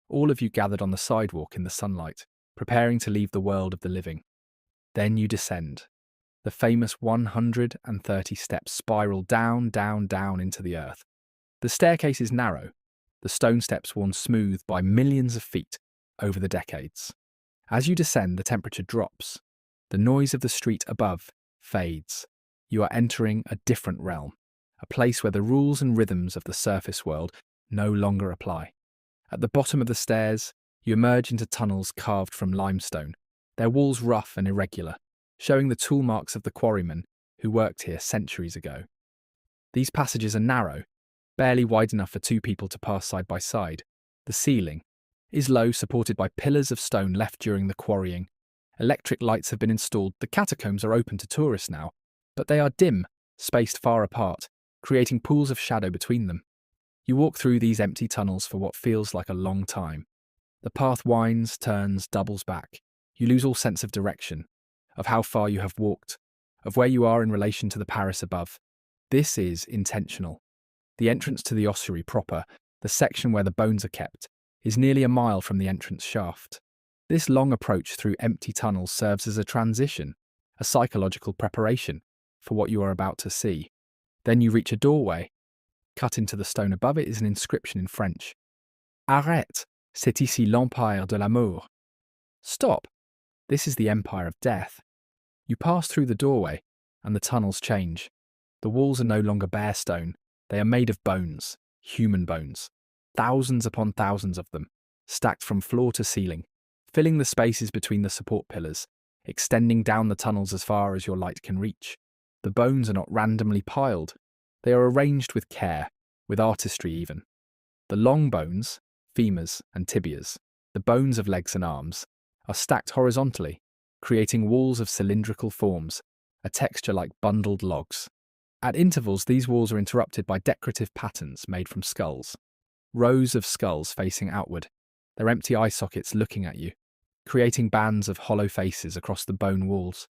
Speaker 1: All of you gathered on the sidewalk in the sunlight, preparing to leave the world of the living. Then you descend. The famous 130 steps spiral down, down, down into the earth. The staircase is narrow, the stone steps worn smooth by millions of feet over the decades. As you descend, the temperature drops. The noise of the street above fades. You are entering a different realm, a place where the rules and rhythms of the surface world no longer apply. At the bottom of the stairs, you emerge into tunnels carved from limestone, their walls rough and irregular, showing the tool marks of the quarrymen who worked here centuries ago. These passages are narrow, barely wide enough for 2 people to pass side by side. The ceiling is low, supported by pillars of stone left during the quarrying. Electric lights have been installed. The catacombs are open to tourists now, but they are dim, spaced far apart, creating pools of shadow between them. You walk through these empty tunnels for what feels like a long time. The path winds, turns, doubles back. You lose all sense of direction, of how far you have walked, of where you are in relation to the Paris above. This is intentional. The entrance to the ossuary proper, the section where the bones are kept, is nearly a mile from the entrance shaft. This long approach through empty tunnels serves as a transition, a psychological preparation for what you are about to see. Then you reach a doorway. Cut into the stone above it is an inscription in French. Arrête, c'est ici l'empire de la mort. Stop, this is the empire of death. You pass through the doorway, and the tunnels change. The walls are no longer bare stone, they are made of bones, human bones. Thousands upon thousands of them, stacked from floor to ceiling, filling the spaces between the support pillars, extending down the tunnels as far as your light can reach. The bones are not randomly piled. They are arranged with care, with artistry even. The long bones, femurs and tibias, the bones of legs and arms, are stacked horizontally, creating walls of cylindrical forms, a texture like bundled logs. At intervals, these walls are interrupted by decorative patterns made from skulls. Rows of skulls facing outward, their empty eye sockets looking at you, creating bands of hollow faces across the bone walls.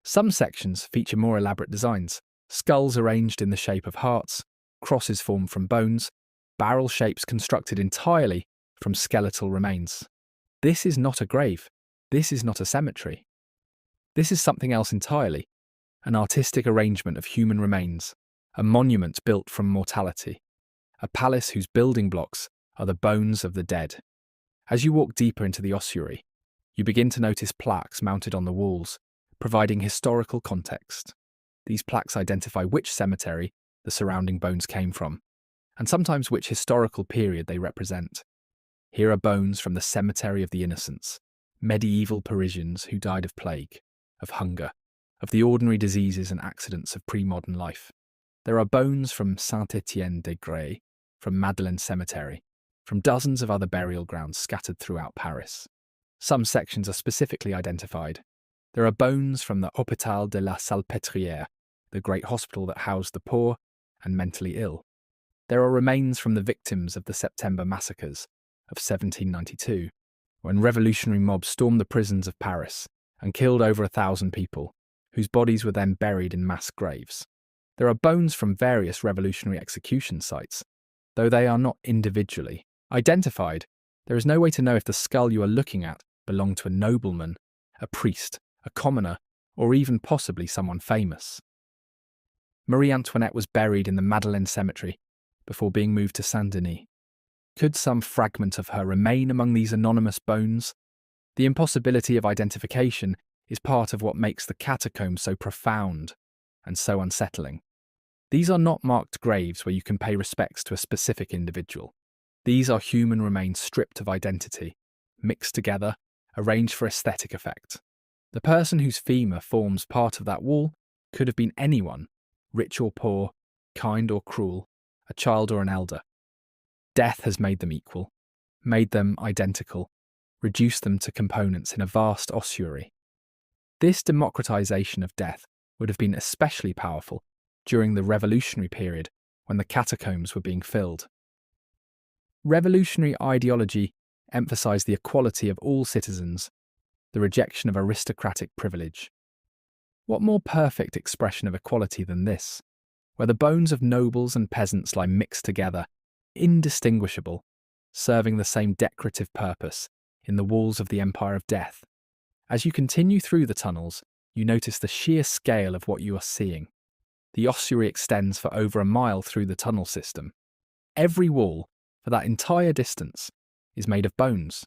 Speaker 1: Some sections feature more elaborate designs, skulls arranged in the shape of hearts, crosses formed from bones, barrel shapes constructed entirely from skeletal remains. This is not a grave. This is not a cemetery. This is something else entirely, an artistic arrangement of human remains, a monument built from mortality, a palace whose building blocks are the bones of the dead. As you walk deeper into the ossuary, you begin to notice plaques mounted on the walls, providing historical context. These plaques identify which cemetery the surrounding bones came from, and sometimes which historical period they represent. Here are bones from the Cemetery of the Innocents, medieval Parisians who died of plague, of hunger, of the ordinary diseases and accidents of pre-modern life. There are bones from Saint-Étienne-des-Grès, from Madeleine Cemetery, from dozens of other burial grounds scattered throughout Paris. Some sections are specifically identified. There are bones from the Hôpital de la Salpêtrière, the great hospital that housed the poor and mentally ill. There are remains from the victims of the September massacres of 1792, when revolutionary mobs stormed the prisons of Paris and killed over 1,000 people, whose bodies were then buried in mass graves. There are bones from various revolutionary execution sites, though they are not individually identified. There is no way to know if the skull you are looking at belonged to a nobleman, a priest, a commoner, or even possibly someone famous. Marie Antoinette was buried in the Madeleine Cemetery before being moved to Saint-Denis. Could some fragment of her remain among these anonymous bones? The impossibility of identification is part of what makes the catacombs so profound and so unsettling. These are not marked graves where you can pay respects to a specific individual. These are human remains stripped of identity, mixed together, arranged for aesthetic effect. The person whose femur forms part of that wall could have been anyone, rich or poor, kind or cruel, a child or an elder. Death has made them equal, made them identical, reduced them to components in a vast ossuary. This democratization of death would have been especially powerful during the revolutionary period when the catacombs were being filled. Revolutionary ideology emphasized the equality of all citizens, the rejection of aristocratic privilege. What more perfect expression of equality than this, where the bones of nobles and peasants lie mixed together, indistinguishable, serving the same decorative purpose in the walls of the Empire of Death. As you continue through the tunnels, you notice the sheer scale of what you are seeing. The ossuary extends for over a mile through the tunnel system. Every wall, for that entire distance, is made of bones.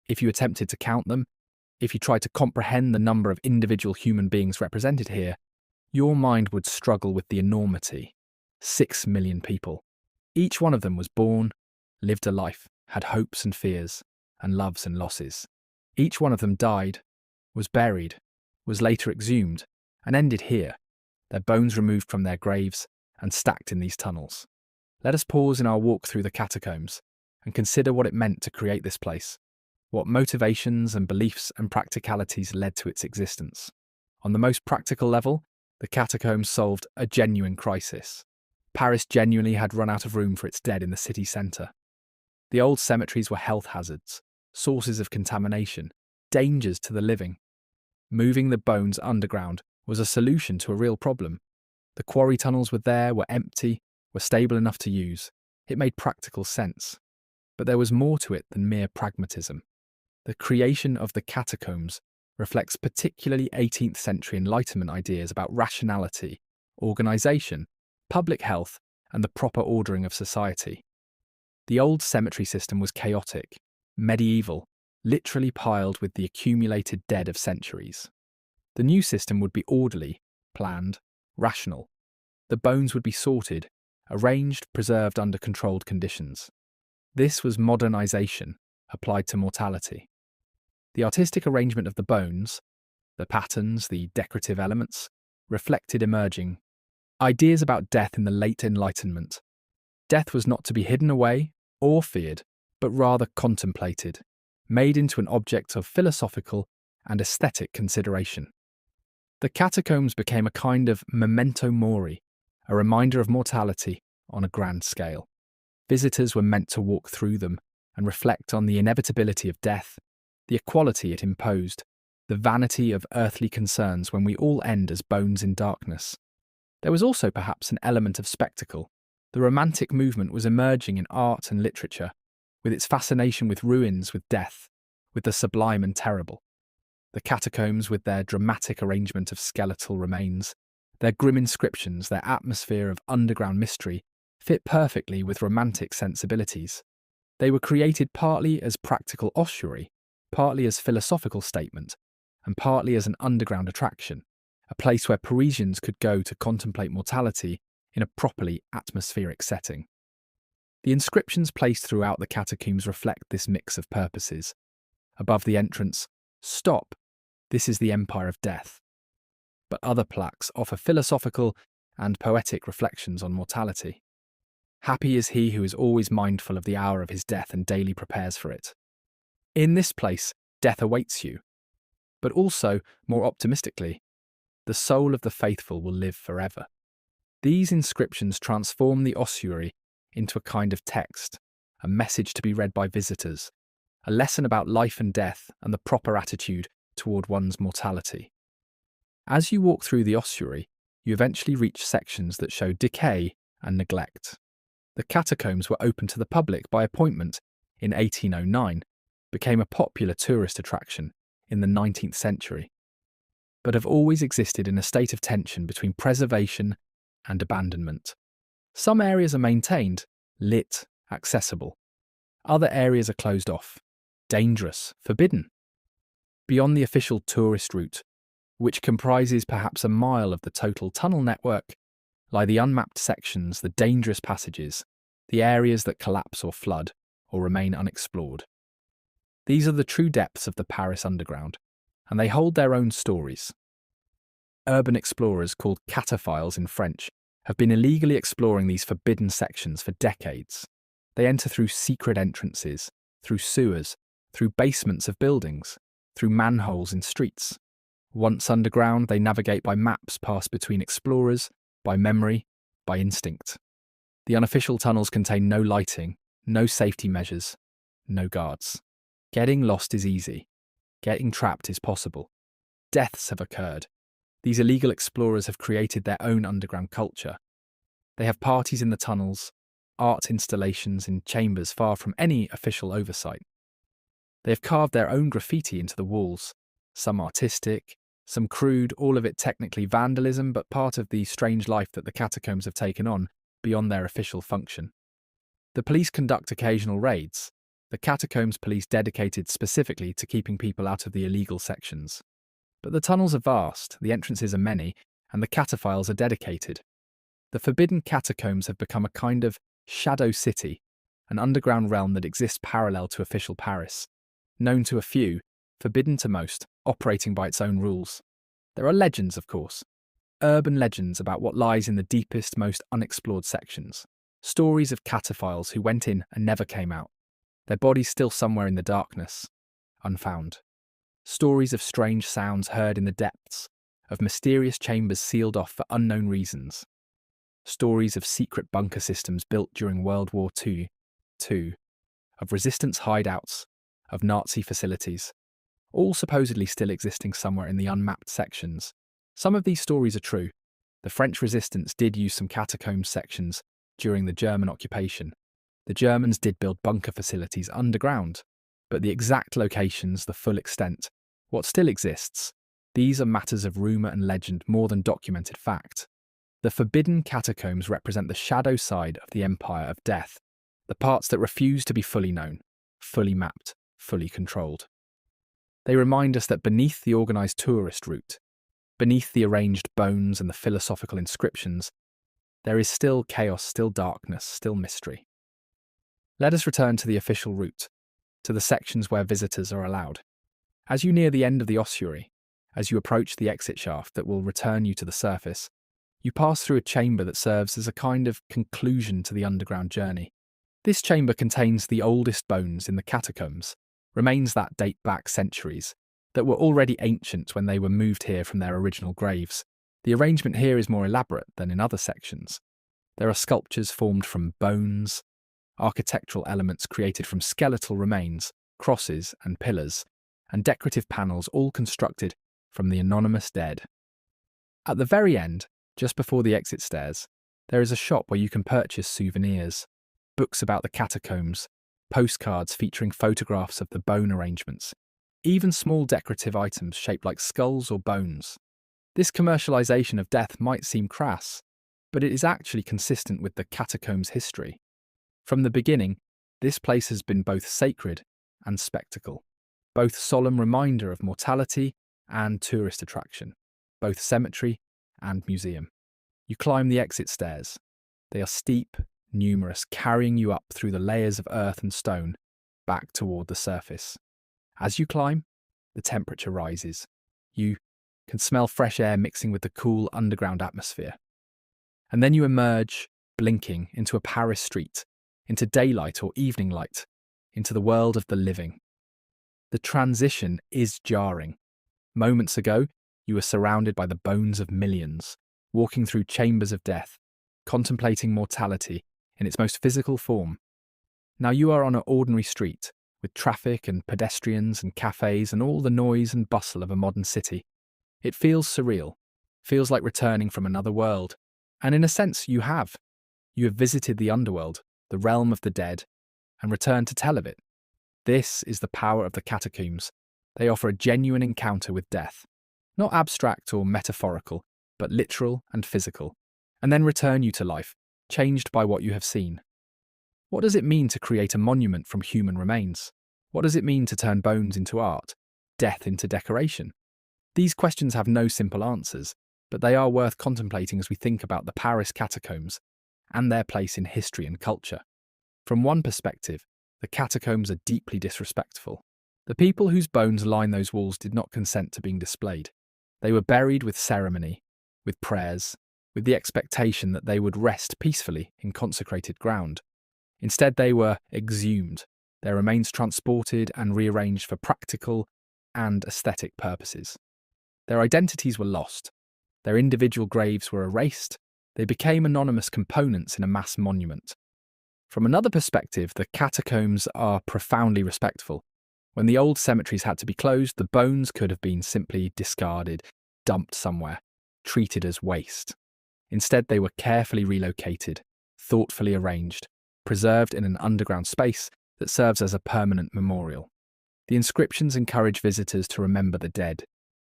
Speaker 1: If you attempted to count them, if you tried to comprehend the number of individual human beings represented here, your mind would struggle with the enormity. 6 million people. Each one of them was born, lived a life, had hopes and fears, and loves and losses. Each one of them died, was buried, was later exhumed, and ended here, their bones removed from their graves and stacked in these tunnels. Let us pause in our walk through the catacombs and consider what it meant to create this place, what motivations and beliefs and practicalities led to its existence. On the most practical level, the catacombs solved a genuine crisis. Paris genuinely had run out of room for its dead in the city centre. The old cemeteries were health hazards, sources of contamination, dangers to the living. Moving the bones underground was a solution to a real problem. The quarry tunnels were empty, were stable enough to use. It made practical sense. But there was more to it than mere pragmatism. The creation of the catacombs reflects particularly 18th century Enlightenment ideas about rationality, organisation, public health, and the proper ordering of society. The old cemetery system was chaotic, medieval, literally piled with the accumulated dead of centuries. The new system would be orderly, planned, rational. The bones would be sorted, arranged, preserved under controlled conditions. This was modernisation applied to mortality. The artistic arrangement of the bones, the patterns, the decorative elements, reflected emerging ideas about death in the late Enlightenment. Death was not to be hidden away or feared, but rather contemplated, made into an object of philosophical and aesthetic consideration. The catacombs became a kind of memento mori, a reminder of mortality on a grand scale. Visitors were meant to walk through them and reflect on the inevitability of death, the equality it imposed, the vanity of earthly concerns when we all end as bones in darkness. There was also perhaps an element of spectacle. The Romantic movement was emerging in art and literature, with its fascination with ruins, with death, with the sublime and terrible. The catacombs, with their dramatic arrangement of skeletal remains, their grim inscriptions, their atmosphere of underground mystery, fit perfectly with romantic sensibilities. They were created partly as practical ossuary, partly as philosophical statement, and partly as an underground attraction, a place where Parisians could go to contemplate mortality in a properly atmospheric setting. The inscriptions placed throughout the catacombs reflect this mix of purposes. Above the entrance, "Stop, this is the Empire of Death." But other plaques offer philosophical and poetic reflections on mortality. "Happy is he who is always mindful of the hour of his death and daily prepares for it." In this place, death awaits you. But also, more optimistically, the soul of the faithful will live forever. These inscriptions transform the ossuary into a kind of text, a message to be read by visitors, a lesson about life and death and the proper attitude toward one's mortality. As you walk through the ossuary, you eventually reach sections that show decay and neglect. The catacombs were open to the public by appointment in 1809, became a popular tourist attraction in the 19th century, but have always existed in a state of tension between preservation and abandonment. Some areas are maintained, lit, accessible. Other areas are closed off, dangerous, forbidden. Beyond the official tourist route, which comprises perhaps a mile of the total tunnel network, lie the unmapped sections, the dangerous passages, the areas that collapse or flood or remain unexplored. These are the true depths of the Paris underground, and they hold their own stories. Urban explorers, called cataphiles in French, have been illegally exploring these forbidden sections for decades. They enter through secret entrances, through sewers, through basements of buildings, through manholes in streets. Once underground, they navigate by maps passed between explorers, by memory, by instinct. The unofficial tunnels contain no lighting, no safety measures, no guards. Getting lost is easy. Getting trapped is possible. Deaths have occurred. These illegal explorers have created their own underground culture. They have parties in the tunnels, art installations in chambers far from any official oversight. They have carved their own graffiti into the walls, some artistic, some crude, all of it technically vandalism, but part of the strange life that the catacombs have taken on beyond their official function. The police conduct occasional raids, the catacombs police dedicated specifically to keeping people out of the illegal sections. But the tunnels are vast, the entrances are many, and the cataphiles are dedicated. The forbidden catacombs have become a kind of shadow city, an underground realm that exists parallel to official Paris, known to a few, forbidden to most, operating by its own rules. There are legends, of course, urban legends about what lies in the deepest, most unexplored sections. Stories of cataphiles who went in and never came out, their bodies still somewhere in the darkness, unfound. Stories of strange sounds heard in the depths, of mysterious chambers sealed off for unknown reasons. Stories of secret bunker systems built during World War II, of resistance hideouts, of Nazi facilities, all supposedly still existing somewhere in the unmapped sections. Some of these stories are true. The French resistance did use some catacomb sections during the German occupation. The Germans did build bunker facilities underground, but the exact locations, the full extent, what still exists, these are matters of rumour and legend more than documented fact. The forbidden catacombs represent the shadow side of the Empire of Death, the parts that refuse to be fully known, fully mapped, fully controlled. They remind us that beneath the organised tourist route, beneath the arranged bones and the philosophical inscriptions, there is still chaos, still darkness, still mystery. Let us return to the official route, to the sections where visitors are allowed. As you near the end of the ossuary, as you approach the exit shaft that will return you to the surface, you pass through a chamber that serves as a kind of conclusion to the underground journey. This chamber contains the oldest bones in the catacombs, remains that date back centuries, that were already ancient when they were moved here from their original graves. The arrangement here is more elaborate than in other sections. There are sculptures formed from bones, architectural elements created from skeletal remains, crosses and pillars, and decorative panels all constructed from the anonymous dead. At the very end, just before the exit stairs, there is a shop where you can purchase souvenirs, books about the catacombs, postcards featuring photographs of the bone arrangements, even small decorative items shaped like skulls or bones. This commercialization of death might seem crass, but it is actually consistent with the catacombs' history. From the beginning, this place has been both sacred and spectacle, both solemn reminder of mortality and tourist attraction, both cemetery and museum. You climb the exit stairs. They are steep, numerous, carrying you up through the layers of earth and stone, back toward the surface. As you climb, the temperature rises. You can smell fresh air mixing with the cool underground atmosphere. And then you emerge, blinking, into a Paris street, into daylight or evening light, into the world of the living. The transition is jarring. Moments ago, you were surrounded by the bones of millions, walking through chambers of death, contemplating mortality in its most physical form. Now you are on an ordinary street, with traffic and pedestrians and cafes and all the noise and bustle of a modern city. It feels surreal, feels like returning from another world. And in a sense, you have. You have visited the underworld, the realm of the dead, and returned to tell of it. This is the power of the catacombs. They offer a genuine encounter with death, not abstract or metaphorical, but literal and physical, and then return you to life, changed by what you have seen. What does it mean to create a monument from human remains? What does it mean to turn bones into art, death into decoration? These questions have no simple answers, but they are worth contemplating as we think about the Paris Catacombs and their place in history and culture. From one perspective, the catacombs are deeply disrespectful. The people whose bones line those walls did not consent to being displayed. They were buried with ceremony, with prayers, with the expectation that they would rest peacefully in consecrated ground. Instead, they were exhumed, their remains transported and rearranged for practical and aesthetic purposes. Their identities were lost. Their individual graves were erased. They became anonymous components in a mass monument. From another perspective, the catacombs are profoundly respectful. When the old cemeteries had to be closed, the bones could have been simply discarded, dumped somewhere, treated as waste. Instead, they were carefully relocated, thoughtfully arranged, preserved in an underground space that serves as a permanent memorial. The inscriptions encourage visitors to remember the dead,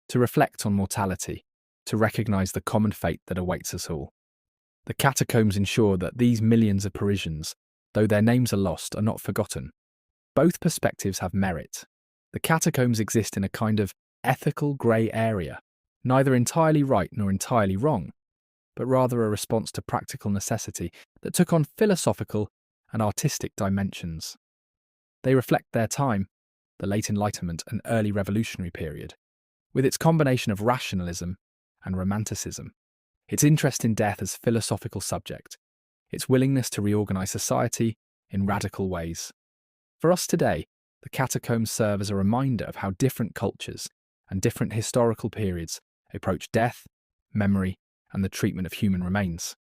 Speaker 1: to reflect on mortality, to recognise the common fate that awaits us all. The catacombs ensure that these millions of Parisians, though their names are lost, are not forgotten. Both perspectives have merit. The catacombs exist in a kind of ethical grey area, neither entirely right nor entirely wrong, but rather a response to practical necessity that took on philosophical and artistic dimensions. They reflect their time, the late Enlightenment and early revolutionary period, with its combination of rationalism and romanticism, its interest in death as philosophical subject, its willingness to reorganise society in radical ways. For us today, the catacombs serve as a reminder of how different cultures and different historical periods approach death, memory, and the treatment of human remains.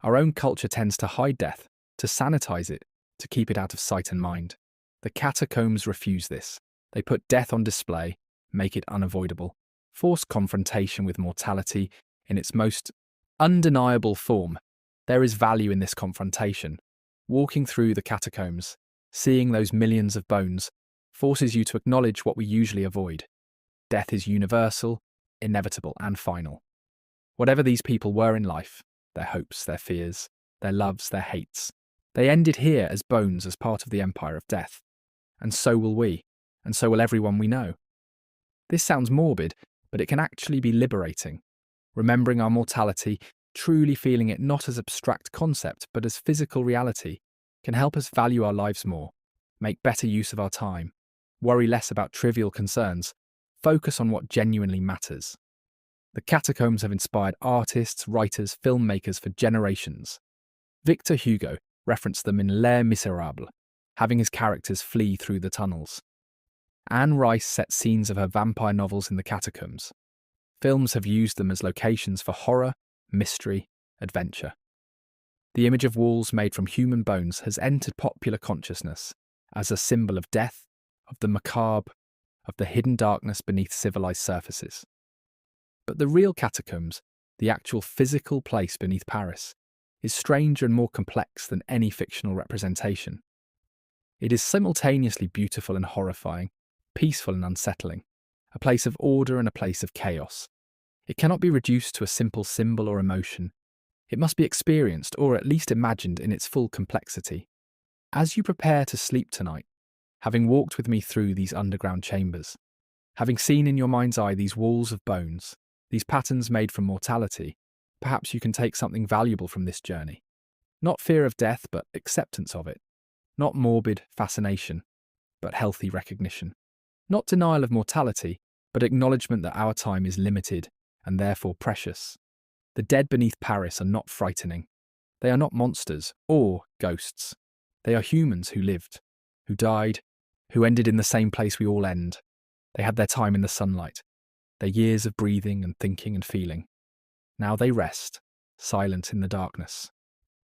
Speaker 1: Our own culture tends to hide death, to sanitize it, to keep it out of sight and mind. The catacombs refuse this. They put death on display, make it unavoidable, force confrontation with mortality in its most undeniable form. There is value in this confrontation. Walking through the catacombs, seeing those millions of bones, forces you to acknowledge what we usually avoid. Death is universal, inevitable, and final. Whatever these people were in life, their hopes, their fears, their loves, their hates, they ended here as bones as part of the empire of death. And so will we, and so will everyone we know. This sounds morbid, but it can actually be liberating. Remembering our mortality, truly feeling it not as abstract concept, but as physical reality, can help us value our lives more, make better use of our time, worry less about trivial concerns, focus on what genuinely matters. The catacombs have inspired artists, writers, filmmakers for generations. Victor Hugo referenced them in Les Miserables, having his characters flee through the tunnels. Anne Rice set scenes of her vampire novels in the catacombs. Films have used them as locations for horror, mystery, adventure. The image of walls made from human bones has entered popular consciousness as a symbol of death, of the macabre, of the hidden darkness beneath civilized surfaces. But the real catacombs, the actual physical place beneath Paris, is stranger and more complex than any fictional representation. It is simultaneously beautiful and horrifying, peaceful and unsettling, a place of order and a place of chaos. It cannot be reduced to a simple symbol or emotion. It must be experienced, or at least imagined, in its full complexity. As you prepare to sleep tonight, having walked with me through these underground chambers, having seen in your mind's eye these walls of bones, these patterns made from mortality, perhaps you can take something valuable from this journey. Not fear of death, but acceptance of it. Not morbid fascination, but healthy recognition. Not denial of mortality, but acknowledgement that our time is limited and therefore precious. The dead beneath Paris are not frightening. They are not monsters or ghosts. They are humans who lived, who died, who ended in the same place we all end. They had their time in the sunlight, their years of breathing and thinking and feeling. Now they rest, silent in the darkness.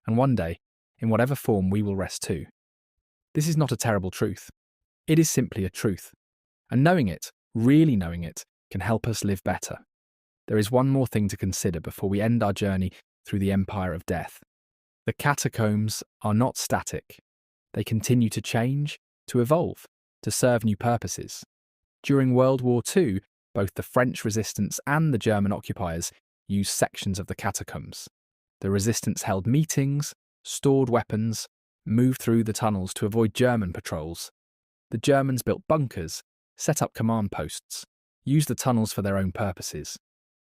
Speaker 1: And one day, in whatever form, we will rest too. This is not a terrible truth. It is simply a truth. And knowing it, really knowing it, can help us live better. There is one more thing to consider before we end our journey through the empire of death. The catacombs are not static. They continue to change, to evolve, to serve new purposes. During World War II, both the French resistance and the German occupiers used sections of the catacombs. The resistance held meetings, stored weapons, moved through the tunnels to avoid German patrols. The Germans built bunkers, set up command posts, used the tunnels for their own purposes.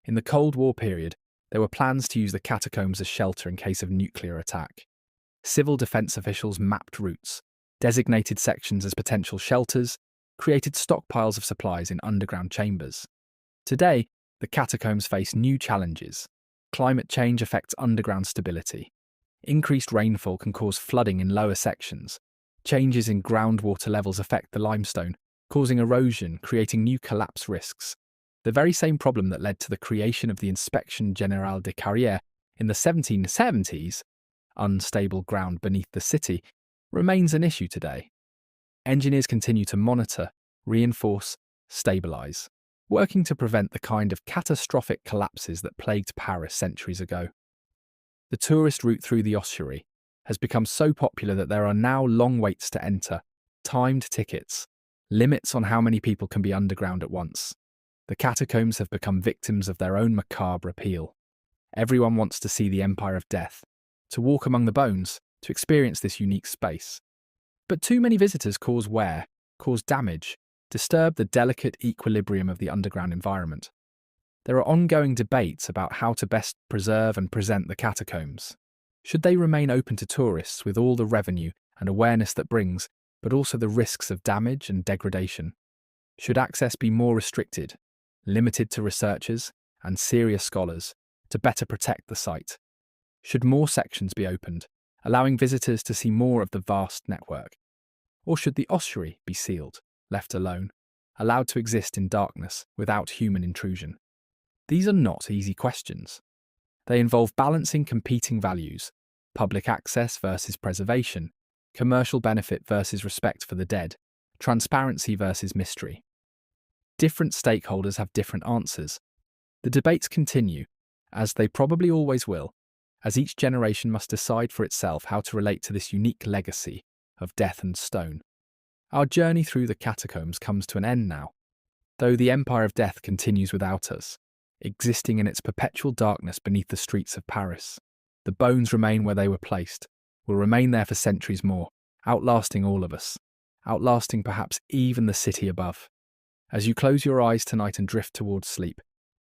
Speaker 1: In the Cold War period, there were plans to use the catacombs as shelter in case of nuclear attack. Civil defence officials mapped routes, designated sections as potential shelters, created stockpiles of supplies in underground chambers. Today, the catacombs face new challenges. Climate change affects underground stability. Increased rainfall can cause flooding in lower sections. Changes in groundwater levels affect the limestone, causing erosion, creating new collapse risks. The very same problem that led to the creation of the Inspection Générale des Carrières in the 1770s, unstable ground beneath the city, remains an issue today. Engineers continue to monitor, reinforce, stabilise, working to prevent the kind of catastrophic collapses that plagued Paris centuries ago. The tourist route through the ossuary has become so popular that there are now long waits to enter, timed tickets, limits on how many people can be underground at once. The catacombs have become victims of their own macabre appeal. Everyone wants to see the empire of death, to walk among the bones, to experience this unique space. But too many visitors cause wear, cause damage, disturb the delicate equilibrium of the underground environment. There are ongoing debates about how to best preserve and present the catacombs. Should they remain open to tourists with all the revenue and awareness that brings, but also the risks of damage and degradation? Should access be more restricted, limited to researchers and serious scholars, to better protect the site? Should more sections be opened, allowing visitors to see more of the vast network? Or should the ossuary be sealed, left alone, allowed to exist in darkness without human intrusion? These are not easy questions. They involve balancing competing values, public access versus preservation, commercial benefit versus respect for the dead, transparency versus mystery. Different stakeholders have different answers. The debates continue, as they probably always will, as each generation must decide for itself how to relate to this unique legacy of death and stone. Our journey through the catacombs comes to an end now, though the empire of death continues without us, existing in its perpetual darkness beneath the streets of Paris. The bones remain where they were placed, will remain there for centuries more, outlasting all of us, outlasting perhaps even the city above. As you close your eyes tonight and drift towards sleep,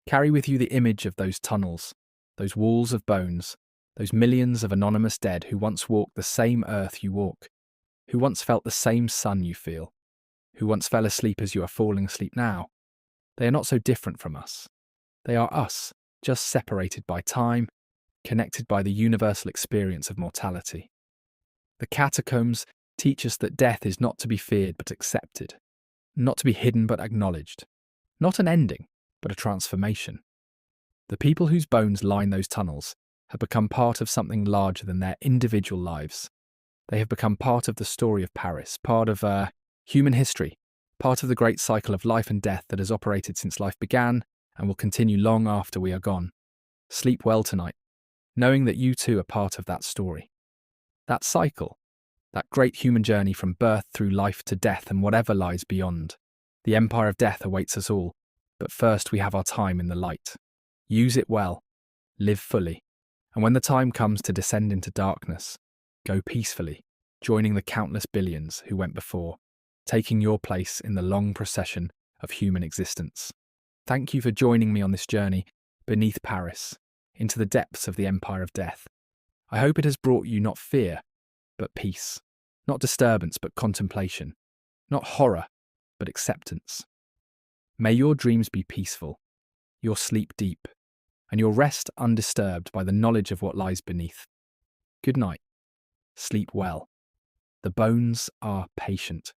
Speaker 1: carry with you the image of those tunnels, those walls of bones, those millions of anonymous dead who once walked the same earth you walk, who once felt the same sun you feel, who once fell asleep as you are falling asleep now. They are not so different from us. They are us, just separated by time, connected by the universal experience of mortality. The catacombs teach us that death is not to be feared but accepted, not to be hidden but acknowledged, not an ending but a transformation. The people whose bones line those tunnels have become part of something larger than their individual lives. They have become part of the story of Paris, part of human history, part of the great cycle of life and death that has operated since life began and will continue long after we are gone. Sleep well tonight, knowing that you too are part of that story. That cycle, that great human journey from birth through life to death and whatever lies beyond. The empire of death awaits us all, but first we have our time in the light. Use it well, live fully, and when the time comes to descend into darkness, go peacefully, joining the countless billions who went before, taking your place in the long procession of human existence. Thank you for joining me on this journey beneath Paris. into the depths of the empire of death. I hope it has brought you not fear, but peace, not disturbance, but contemplation, not horror, but acceptance. May your dreams be peaceful, your sleep deep, and your rest undisturbed by the knowledge of what lies beneath. Good night. Sleep well. The bones are patient.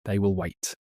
Speaker 1: They will wait.